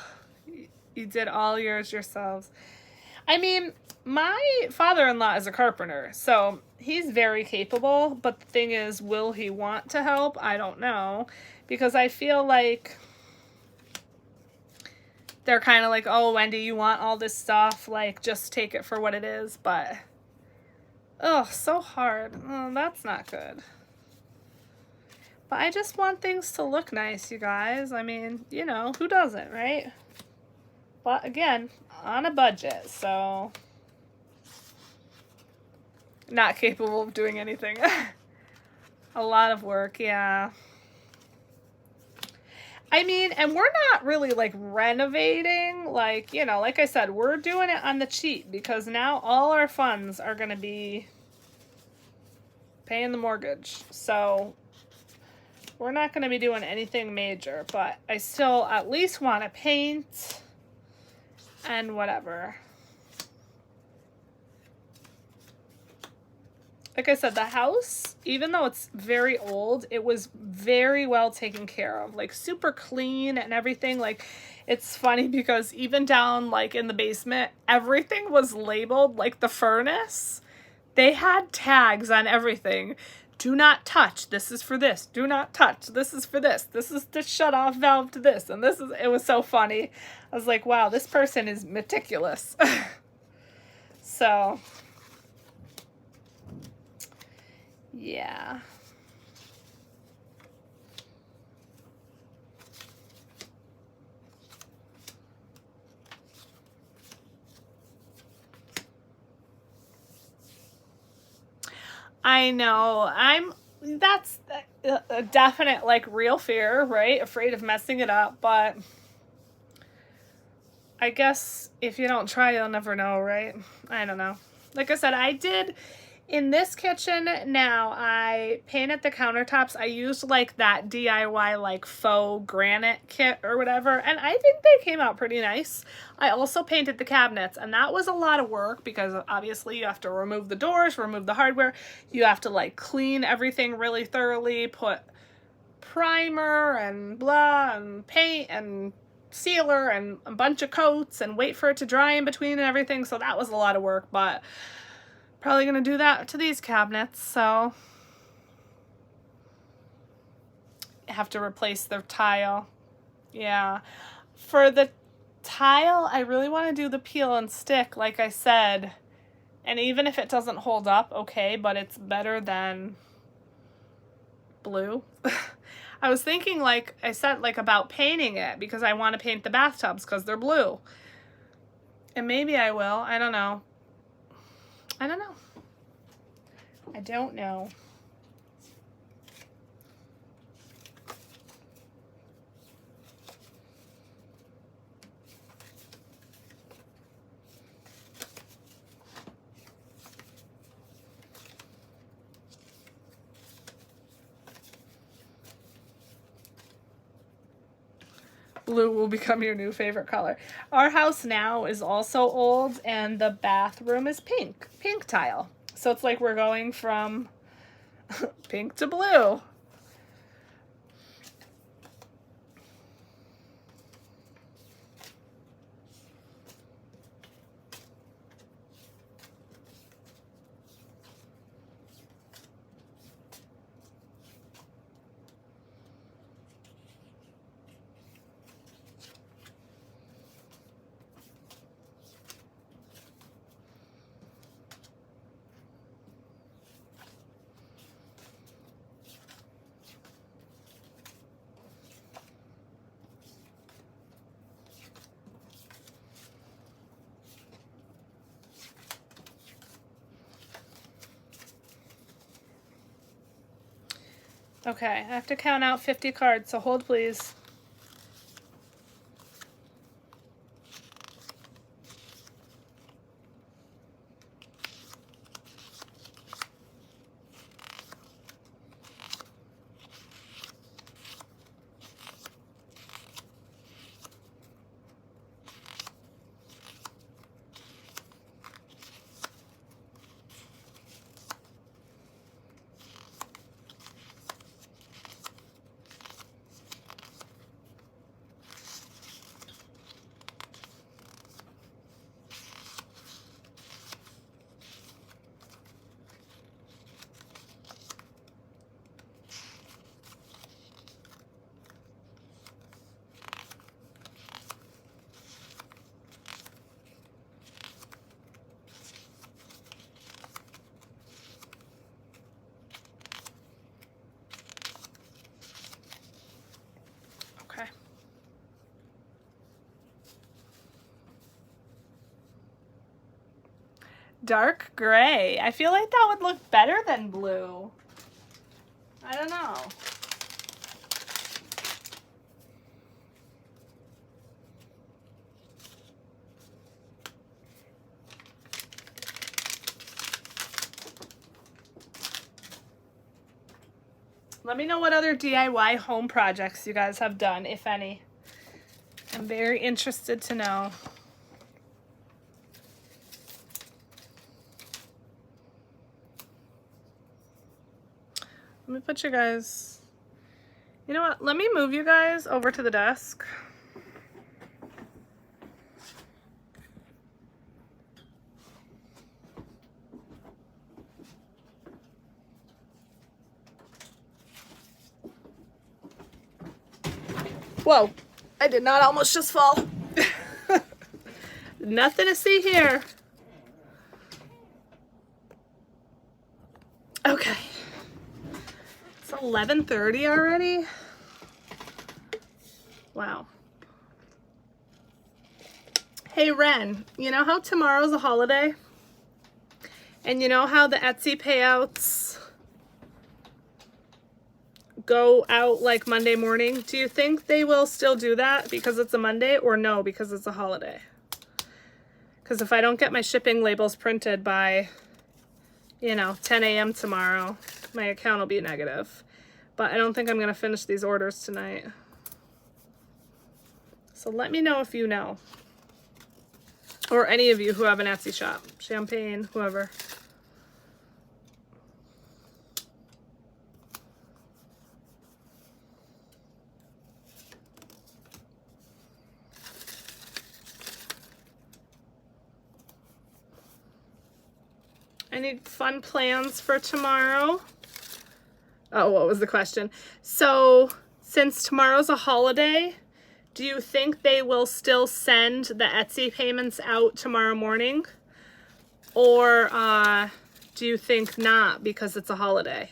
You did all yours yourselves. I mean, my father-in-law is a carpenter, so he's very capable, but the thing is, will he want to help? I don't know, because I feel like they're kind of like, oh, Wendy, you want all this stuff, like, just take it for what it is, but, oh, so hard. Oh, that's not good. But I just want things to look nice, you guys. I mean, you know, who doesn't, right? But again, on a budget, so not capable of doing anything. A lot of work, yeah. I mean, and we're not really like renovating, like, you know, like I said, we're doing it on the cheap because now all our funds are going to be paying the mortgage. So we're not going to be doing anything major, but I still at least want to paint and whatever. Like I said, the house, even though it's very old, it was very well taken care of, like super clean and everything. Like, it's funny because even down like in the basement, everything was labeled, like the furnace. They had tags on everything. Do not touch. This is for this. Do not touch. This is for this. This is the shut off valve to this. And this is, it was so funny. I was like, wow, this person is meticulous. So, yeah. I know. That's a definite, like, real fear, right? Afraid of messing it up, but I guess if you don't try, you'll never know, right? I don't know. Like I said, I did in this kitchen now, I painted the countertops. I used like that DIY like faux granite kit or whatever, and I think they came out pretty nice. I also painted the cabinets, and that was a lot of work because obviously you have to remove the doors, remove the hardware. You have to like clean everything really thoroughly, put primer and blah and paint and sealer and a bunch of coats and wait for it to dry in between and everything. So that was a lot of work, but probably going to do that to these cabinets, so have to replace the tile. Yeah. For the tile, I really want to do the peel and stick, like I said. And even if it doesn't hold up, okay, but it's better than blue. I was thinking, like I said, like about painting it because I want to paint the bathtubs because they're blue. And maybe I will. I don't know. I don't know. I don't know. Blue will become your new favorite color. Our house now is also old, and the bathroom is pink tile. So it's like we're going from pink to blue. Okay, I have to count out 50 cards, so hold please. Dark gray. I feel like that would look better than blue. I don't know. Let me know what other DIY home projects you guys have done, if any. I'm very interested to know. Let me put you guys, you know what? Let me move you guys over to the desk. Whoa, I did not almost just fall. Nothing to see here. Okay. It's 11:30 already. Wow. Hey Ren, you know how tomorrow's a holiday? And you know how the Etsy payouts go out like Monday morning? Do you think they will still do that because it's a Monday, or no, because it's a holiday? Because if I don't get my shipping labels printed by, you know, 10 a.m. tomorrow, my account will be negative. But I don't think I'm going to finish these orders tonight. So let me know if you know. Or any of you who have an Etsy shop. Champagne, whoever. Any fun plans for tomorrow? Oh, what was the question? So, since tomorrow's a holiday, do you think they will still send the Etsy payments out tomorrow morning? Or do you think not because it's a holiday?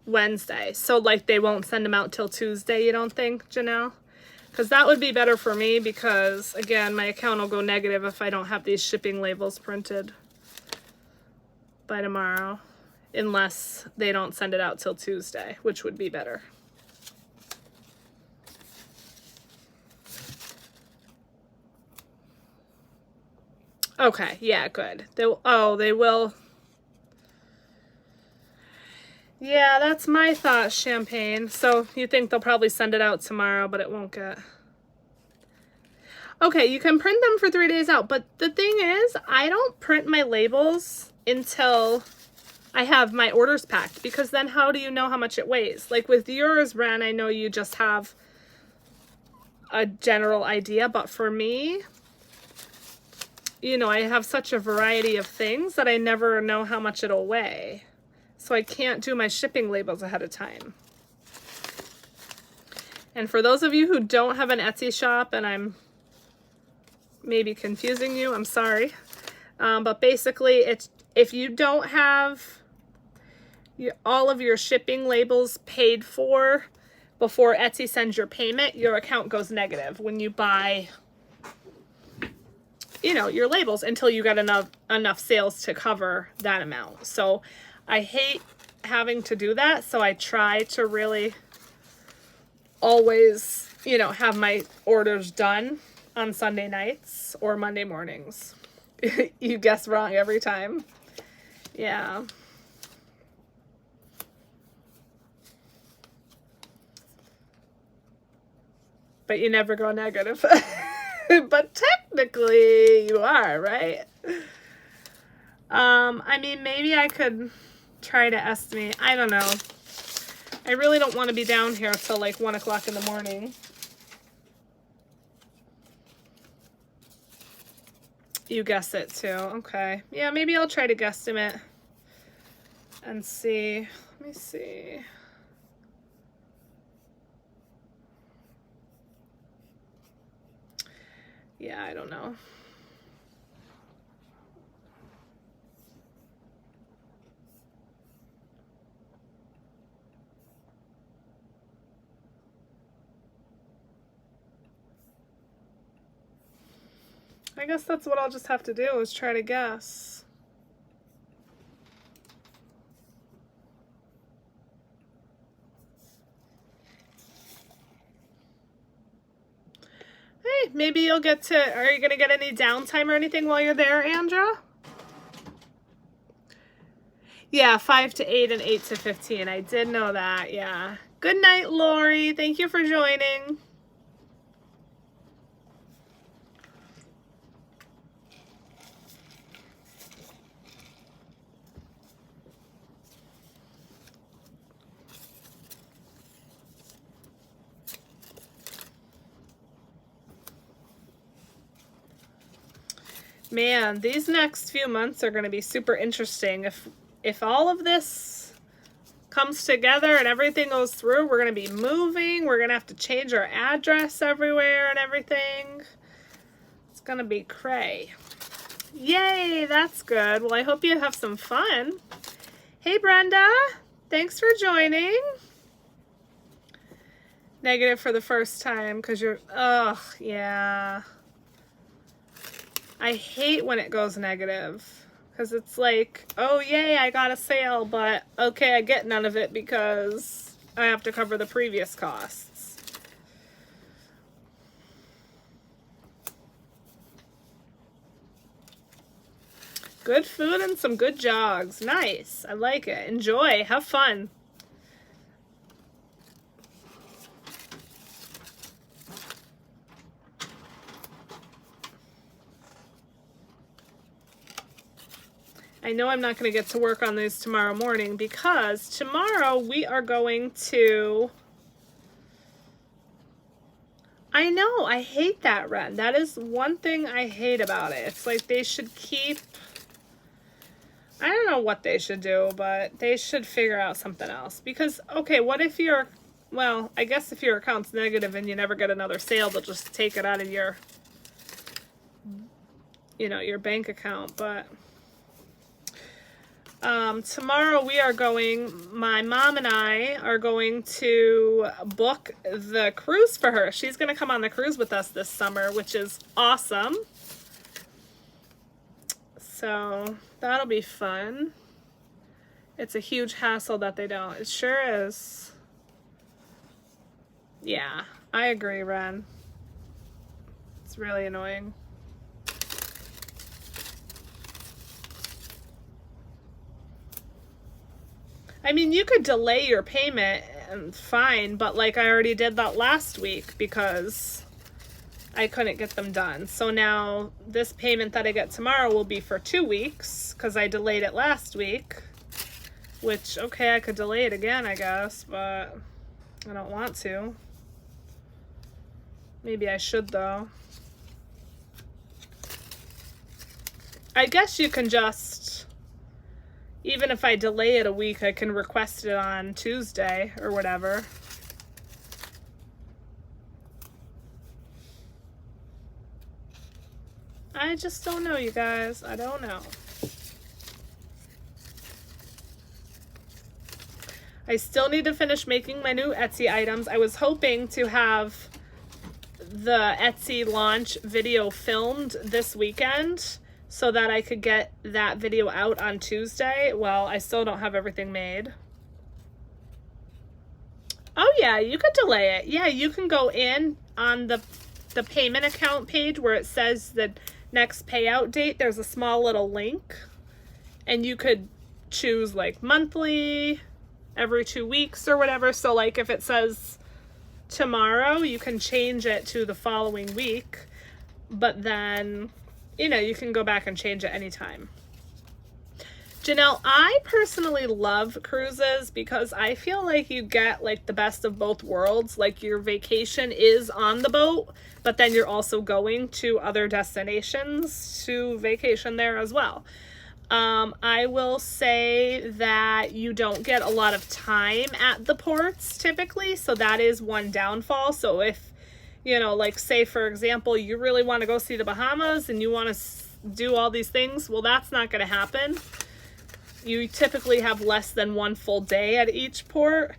Wednesday. So, like, they won't send them out till Tuesday, you don't think, Janelle? Because that would be better for me because, again, my account will go negative if I don't have these shipping labels printed by tomorrow. Unless they don't send it out till Tuesday, which would be better. Okay, yeah, good. They will. Yeah, that's my thought, Champagne. So you think they'll probably send it out tomorrow, but it won't get... Okay, you can print them for 3 days out, but the thing is, I don't print my labels until I have my orders packed, because then how do you know how much it weighs? Like with yours, Ren, I know you just have a general idea, but for me, you know, I have such a variety of things that I never know how much it'll weigh. So I can't do my shipping labels ahead of time. And for those of you who don't have an Etsy shop, and I'm maybe confusing you, I'm sorry. But basically, it's if you don't have all of your shipping labels paid for before Etsy sends your payment, your account goes negative when you buy, you know, your labels until you get enough sales to cover that amount. So I hate having to do that, so I try to really always, you know, have my orders done on Sunday nights or Monday mornings. You guess wrong every time. Yeah. But you never go negative. But technically you are, right? I mean, maybe I could try to estimate. I don't know. I really don't want to be down here till like 1 o'clock in the morning. You guess it too. Okay. Yeah, maybe I'll try to guesstimate and see. Let me see. Yeah, I don't know. I guess that's what I'll just have to do, is try to guess. Hey, maybe you'll get to, are you going to get any downtime or anything while you're there, Andra? Yeah, 5 to 8 and 8 to 15. I did know that, yeah. Good night, Lori. Thank you for joining. Man, these next few months are going to be super interesting. If all of this comes together and everything goes through, we're going to be moving. We're going to have to change our address everywhere and everything. It's going to be cray. Yay, that's good. Well, I hope you have some fun. Hey, Brenda. Thanks for joining. Negative for the first time because you're, ugh, yeah. I hate when it goes negative because it's like, oh yay, I got a sale, but okay, I get none of it because I have to cover the previous costs. Good food and some good jogs. Nice. I like it. Enjoy. Have fun. I know I'm not going to get to work on these tomorrow morning because tomorrow we are going to... I know, I hate that, Ren. That is one thing I hate about it. It's like they should keep... I don't know what they should do, but they should figure out something else. Because, okay, what if you're... Well, I guess if your account's negative and you never get another sale, they'll just take it out of your... You know, your bank account, but... Tomorrow we are going, my mom and I are going to book the cruise for her. She's going to come on the cruise with us this summer, which is awesome. So that'll be fun. It's a huge hassle that they don't. It sure is. Yeah, I agree, Ren. It's really annoying. I mean, you could delay your payment and fine, but like I already did that last week because I couldn't get them done. So now this payment that I get tomorrow will be for 2 weeks because I delayed it last week, which, okay, I could delay it again, I guess, but I don't want to. Maybe I should, though. I guess you can just... Even if I delay it a week, I can request it on Tuesday or whatever. I just don't know, you guys. I don't know. I still need to finish making my new Etsy items. I was hoping to have the Etsy launch video filmed this weekend so that I could get that video out on Tuesday. Well, I still don't have everything made. Oh yeah, you could delay it. Yeah, you can go in on the payment account page where it says the next payout date. There's a small little link and you could choose like monthly, every 2 weeks or whatever. So like if it says tomorrow, you can change it to the following week, but then, you know, you can go back and change it anytime. Janelle, I personally love cruises because I feel like you get like the best of both worlds. Like your vacation is on the boat, but then you're also going to other destinations to vacation there as well. I will say that you don't get a lot of time at the ports typically, so that is one downfall. So if, you know, like say for example, you really want to go see the Bahamas and you want to do all these things, well, that's not going to happen. You typically have less than one full day at each port.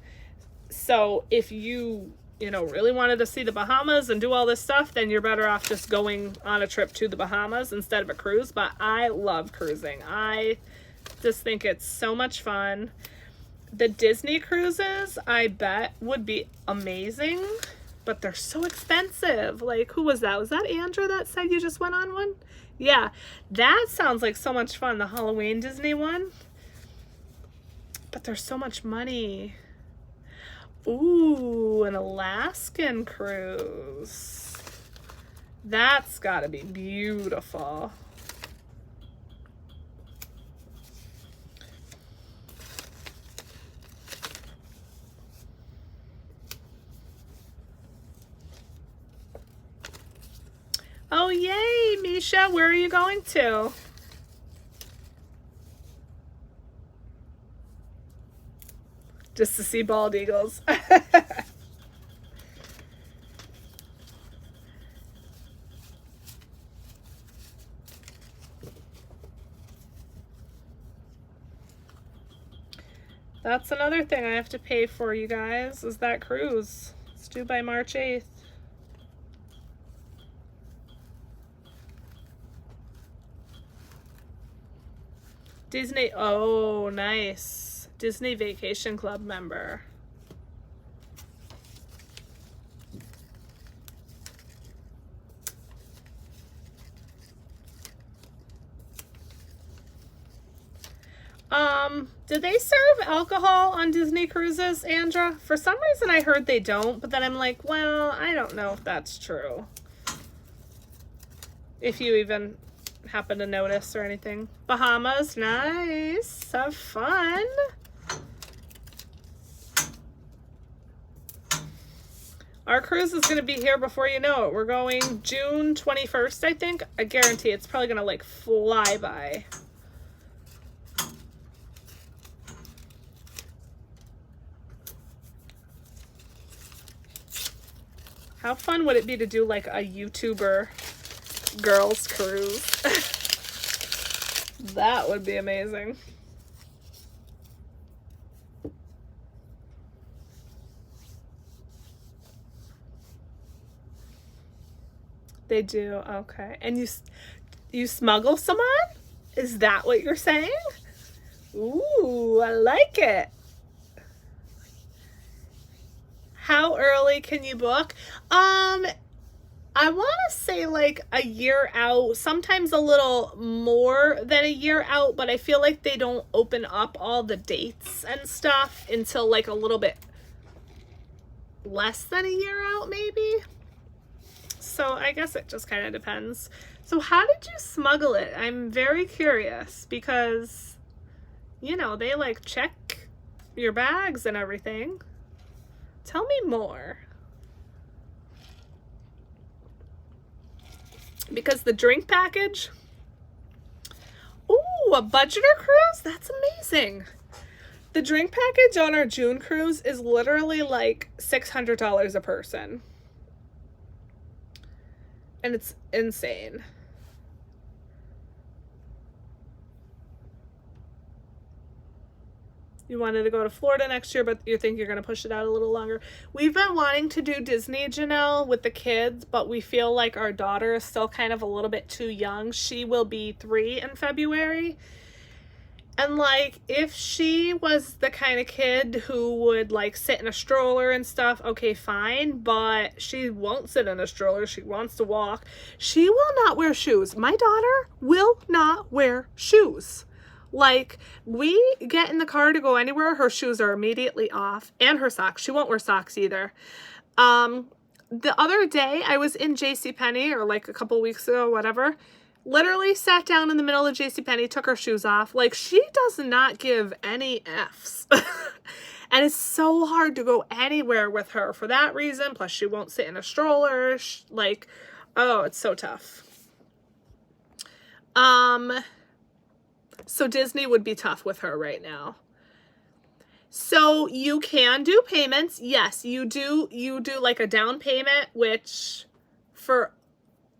So if you you know, really wanted to see the Bahamas and do all this stuff, then you're better off just going on a trip to the Bahamas instead of a cruise. But I love cruising. I just think it's so much fun. The Disney cruises, I bet, would be amazing, but they're so expensive. Like, who was that? Was that Andrew that said you just went on one? Yeah, that sounds like so much fun, the Halloween Disney one. But there's so much money. Ooh, an Alaskan cruise. That's gotta be beautiful. Oh, yay, Misha. Where are you going to? Just to see bald eagles. That's another thing I have to pay for, you guys, is that cruise. It's due by March 8th. Disney, oh, nice. Disney Vacation Club member. Did they serve alcohol on Disney cruises, Andra? For some reason I heard they don't, but then I'm like, well, I don't know if that's true. If you even happen to notice or anything. Bahamas, nice. Have fun. Our cruise is going to be here before you know it. We're going June 21st, I think. I guarantee it's probably going to like fly by. How fun would it be to do like a YouTuber girls cruise? That would be amazing. They do, okay. And you smuggle some on? Is that what you're saying? Ooh, I like it. How early can you book? I want to say like a year out, sometimes a little more than a year out, but I feel like they don't open up all the dates and stuff until like a little bit less than a year out, maybe. So I guess it just kind of depends. So how did you smuggle it? I'm very curious because, you know, they like check your bags and everything. Tell me more. Because the drink package, ooh, a budgeter cruise? That's amazing. The drink package on our June cruise is literally like $600 a person. And it's insane. You wanted to go to Florida next year, but you think you're going to push it out a little longer. We've been wanting to do Disney, Janelle, with the kids, but we feel like our daughter is still kind of a little bit too young. She will be 3 in February. And like, if she was the kind of kid who would like sit in a stroller and stuff, okay, fine, but she won't sit in a stroller. She wants to walk. She will not wear shoes. My daughter will not wear shoes. Like, we get in the car to go anywhere, her shoes are immediately off, and her socks. She won't wear socks either. The other day, I was in JCPenney, or like a couple weeks ago, whatever, literally sat down in the middle of JCPenney, took her shoes off. Like, she does not give any Fs. And it's so hard to go anywhere with her for that reason. Plus, she won't sit in a stroller. Like, oh, it's so tough. So Disney would be tough with her right now. So you can do payments. Yes, you do like a down payment, which for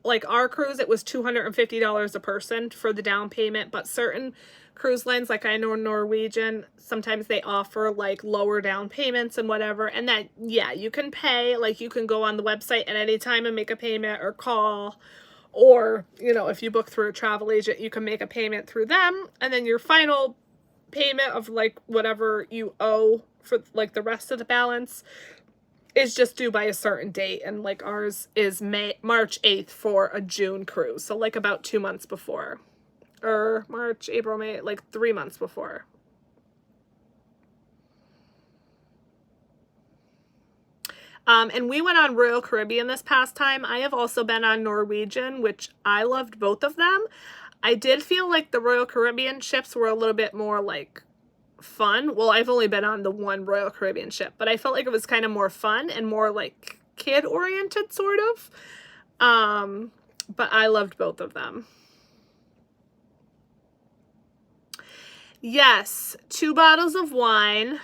like our cruise, it was $250 a person for the down payment, but certain cruise lines, like I know Norwegian, sometimes they offer like lower down payments and whatever, and that, yeah, you can pay, like you can go on the website at any time and make a payment or call, or, you know, if you book through a travel agent, you can make a payment through them, and then your final payment of like whatever you owe for like the rest of the balance is just due by a certain date. And like ours is March 8th for a June cruise, so like about 2 months before, or March, April, May, like 3 months before. And we went on Royal Caribbean this past time. I have also been on Norwegian, which I loved both of them. I did feel like the Royal Caribbean ships were a little bit more like fun. Well, I've only been on the one Royal Caribbean ship, but I felt like it was kind of more fun and more like kid oriented sort of. But I loved both of them. Yes, 2 bottles of wine.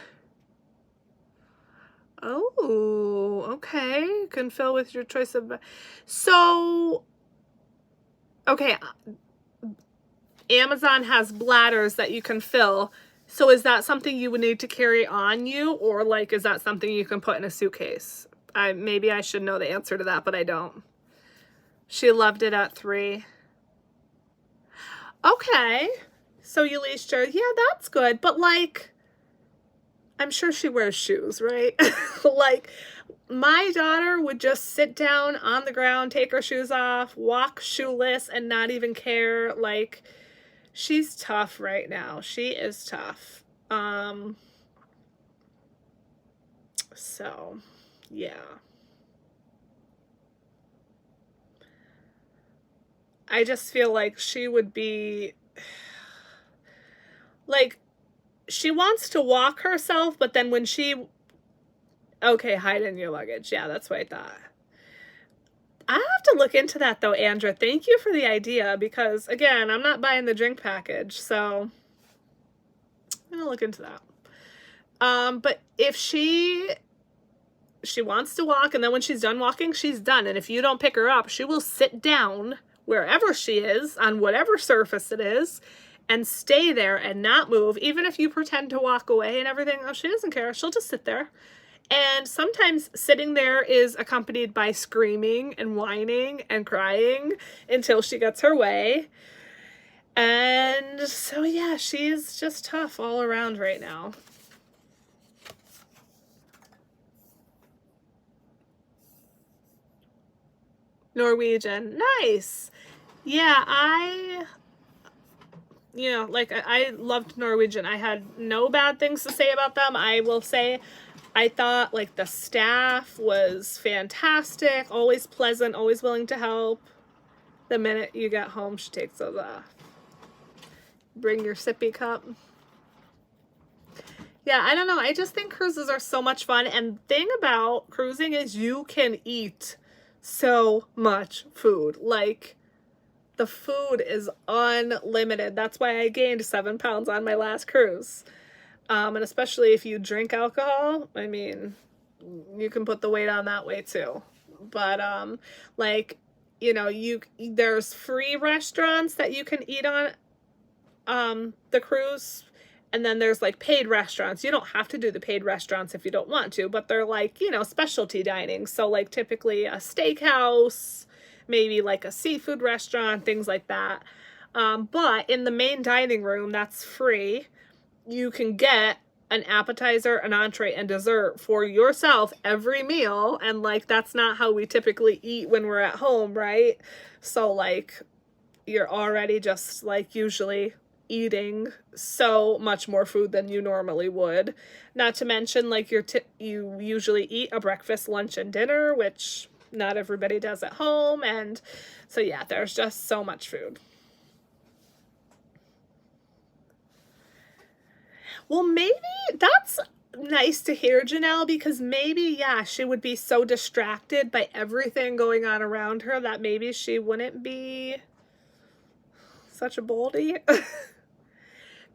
Oh, okay. You can fill with your choice of... So, okay. Amazon has bladders that you can fill. So is that something you would need to carry on you? Or like, is that something you can put in a suitcase? Maybe I should know the answer to that, but I don't. She loved it at 3. Okay. So you leased her. Yeah, that's good. But like... I'm sure she wears shoes, right? Like, my daughter would just sit down on the ground, take her shoes off, walk shoeless, and not even care. Like, she's tough right now. She is tough. So, yeah. I just feel like she would be, like, she wants to walk herself, but then when she... Okay, hide in your luggage. Yeah, that's what I thought. I have to look into that, though, Andra. Thank you for the idea, because, again, I'm not buying the drink package, so I'm going to look into that. But if she wants to walk, and then when she's done walking, she's done. And if you don't pick her up, she will sit down wherever she is, on whatever surface it is, and stay there and not move, even if you pretend to walk away and everything. Oh, she doesn't care. She'll just sit there. And sometimes sitting there is accompanied by screaming and whining and crying until she gets her way. And so, yeah, she's just tough all around right now. Norwegian. Nice. Yeah, you know, like, I loved Norwegian. I had no bad things to say about them. I will say I thought, like, the staff was fantastic, always pleasant, always willing to help. The minute you get home, she takes those off. Bring your sippy cup. Yeah, I don't know. I just think cruises are so much fun. And the thing about cruising is you can eat so much food. Like, the food is unlimited. That's why I gained 7 pounds on my last cruise. And especially if you drink alcohol, I mean, you can put the weight on that way too. But, like, you know, there's free restaurants that you can eat on, the cruise. And then there's like paid restaurants. You don't have to do the paid restaurants if you don't want to, but they're like, you know, specialty dining. So like typically a steakhouse, maybe like a seafood restaurant, things like that. But in the main dining room, that's free. You can get an appetizer, an entree, and dessert for yourself every meal. And like, that's not how we typically eat when we're at home, right? So like, you're already just like usually eating so much more food than you normally would. Not to mention, like, you usually eat a breakfast, lunch, and dinner, which not everybody does at home. And so, yeah, there's just so much food. Well, maybe that's nice to hear, Janelle, because maybe, yeah, she would be so distracted by everything going on around her that maybe she wouldn't be such a boldy.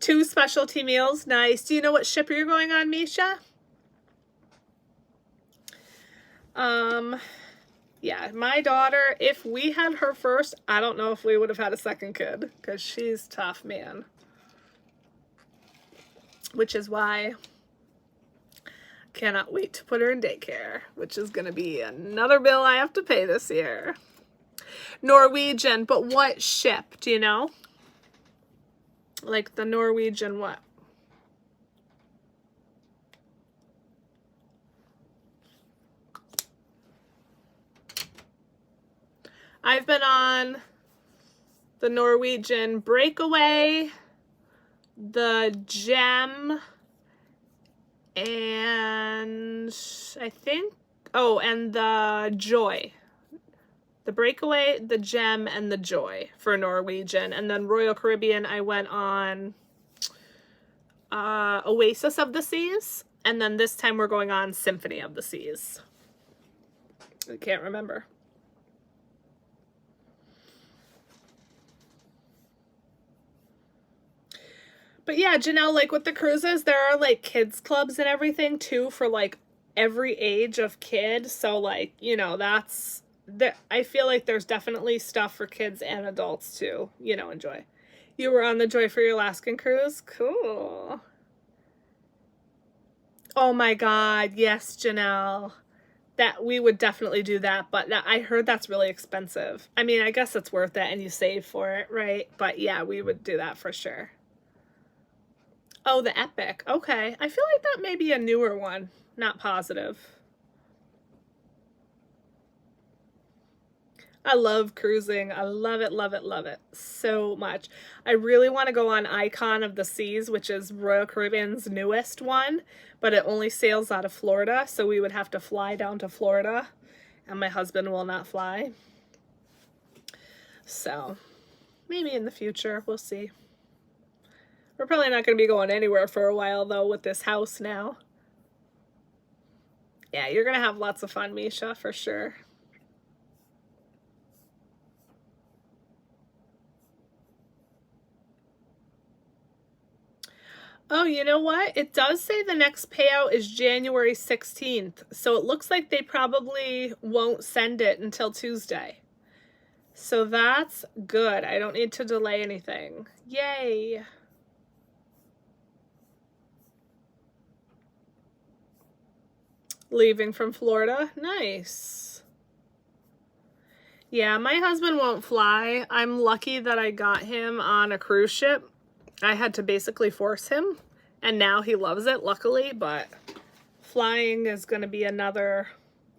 2 specialty meals. Nice. Do you know what ship you're going on, Misha? Yeah, my daughter, if we had her first, I don't know if we would have had a second kid, because she's tough, man. which is why I cannot wait to put her in daycare, which is going to be another bill I have to pay this year. Norwegian, but what ship, do you know? Like the Norwegian what? I've been on the Norwegian Breakaway, the Gem, and I think, oh, and the Joy. The Breakaway, the Gem, and the Joy for Norwegian. And then Royal Caribbean, I went on Oasis of the Seas. And then this time we're going on Symphony of the Seas. I can't remember. But yeah, Janelle, like with the cruises, there are like kids clubs and everything too for like every age of kid. So like, you know, I feel like there's definitely stuff for kids and adults to, you know, enjoy. You were on the Joy for Your Alaskan cruise? Cool. Oh my God, yes, Janelle. That we would definitely do that, but I heard that's really expensive. I mean, I guess it's worth it and you save for it, right? But yeah, we would do that for sure. Oh, the Epic. Okay. I feel like that may be a newer one. Not positive. I love cruising. I love it, love it, love it so much. I really want to go on Icon of the Seas, which is Royal Caribbean's newest one, but it only sails out of Florida, so we would have to fly down to Florida, and my husband will not fly. So, maybe in the future, we'll see. We're probably not going to be going anywhere for a while, though, with this house now. Yeah, you're going to have lots of fun, Misha, for sure. Oh, you know what? It does say the next payout is January 16th. So it looks like they probably won't send it until Tuesday. So that's good. I don't need to delay anything. Yay. Leaving from Florida. Nice. Yeah, my husband won't fly. I'm lucky that I got him on a cruise ship. I had to basically force him, and now he loves it, luckily, but flying is going to be another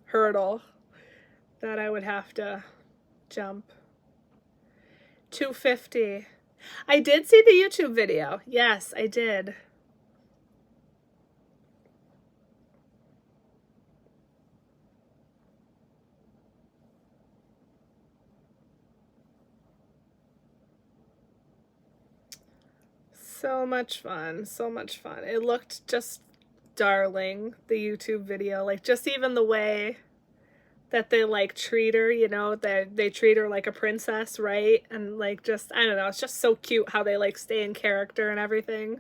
hurdle that I would have to jump. 250. I did see the YouTube video. Yes, I did. So much fun, so much fun. It looked just darling, the YouTube video. Like, just even the way that they, like, treat her, you know, they treat her like a princess, right? And, like, just, I don't know, it's just so cute how they, like, stay in character and everything.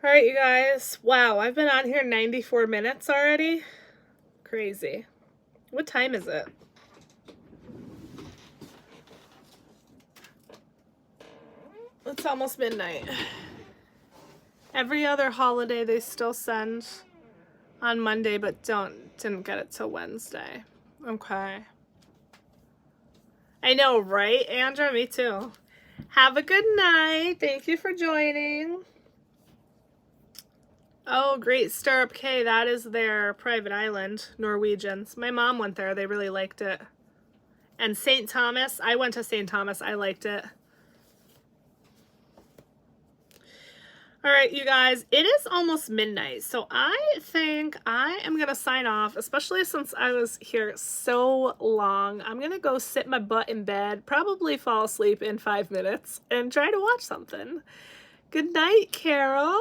All right, you guys. Wow, I've been on here 94 minutes already. Crazy. What time is it? It's almost midnight. Every other holiday they still send on Monday, but didn't get it till Wednesday. Okay. I know, right, Andra? Me too. Have a good night. Thank you for joining. Oh, great. Stirrup Cay. That is their private island, Norwegians. My mom went there. They really liked it. And St. Thomas. I went to St. Thomas. I liked it. All right, you guys. It is almost midnight. So I think I am going to sign off, especially since I was here so long. I'm going to go sit my butt in bed, probably fall asleep in 5 minutes, and try to watch something. Good night, Carol.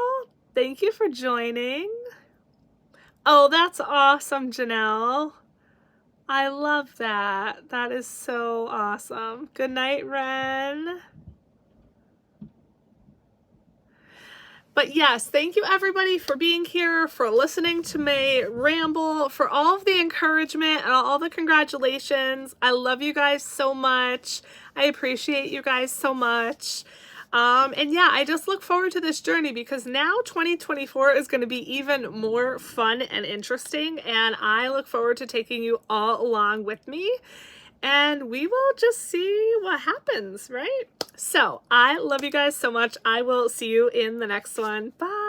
Thank you for joining. Oh, that's awesome, Janelle. I love that. That is so awesome. Good night, Ren. But yes, thank you everybody for being here, for listening to me ramble, for all of the encouragement and all the congratulations. I love you guys so much. I appreciate you guys so much. And yeah, I just look forward to this journey because now 2024 is going to be even more fun and interesting, and I look forward to taking you all along with me. And we will just see what happens, right? So I love you guys so much. I will see you in the next one. Bye.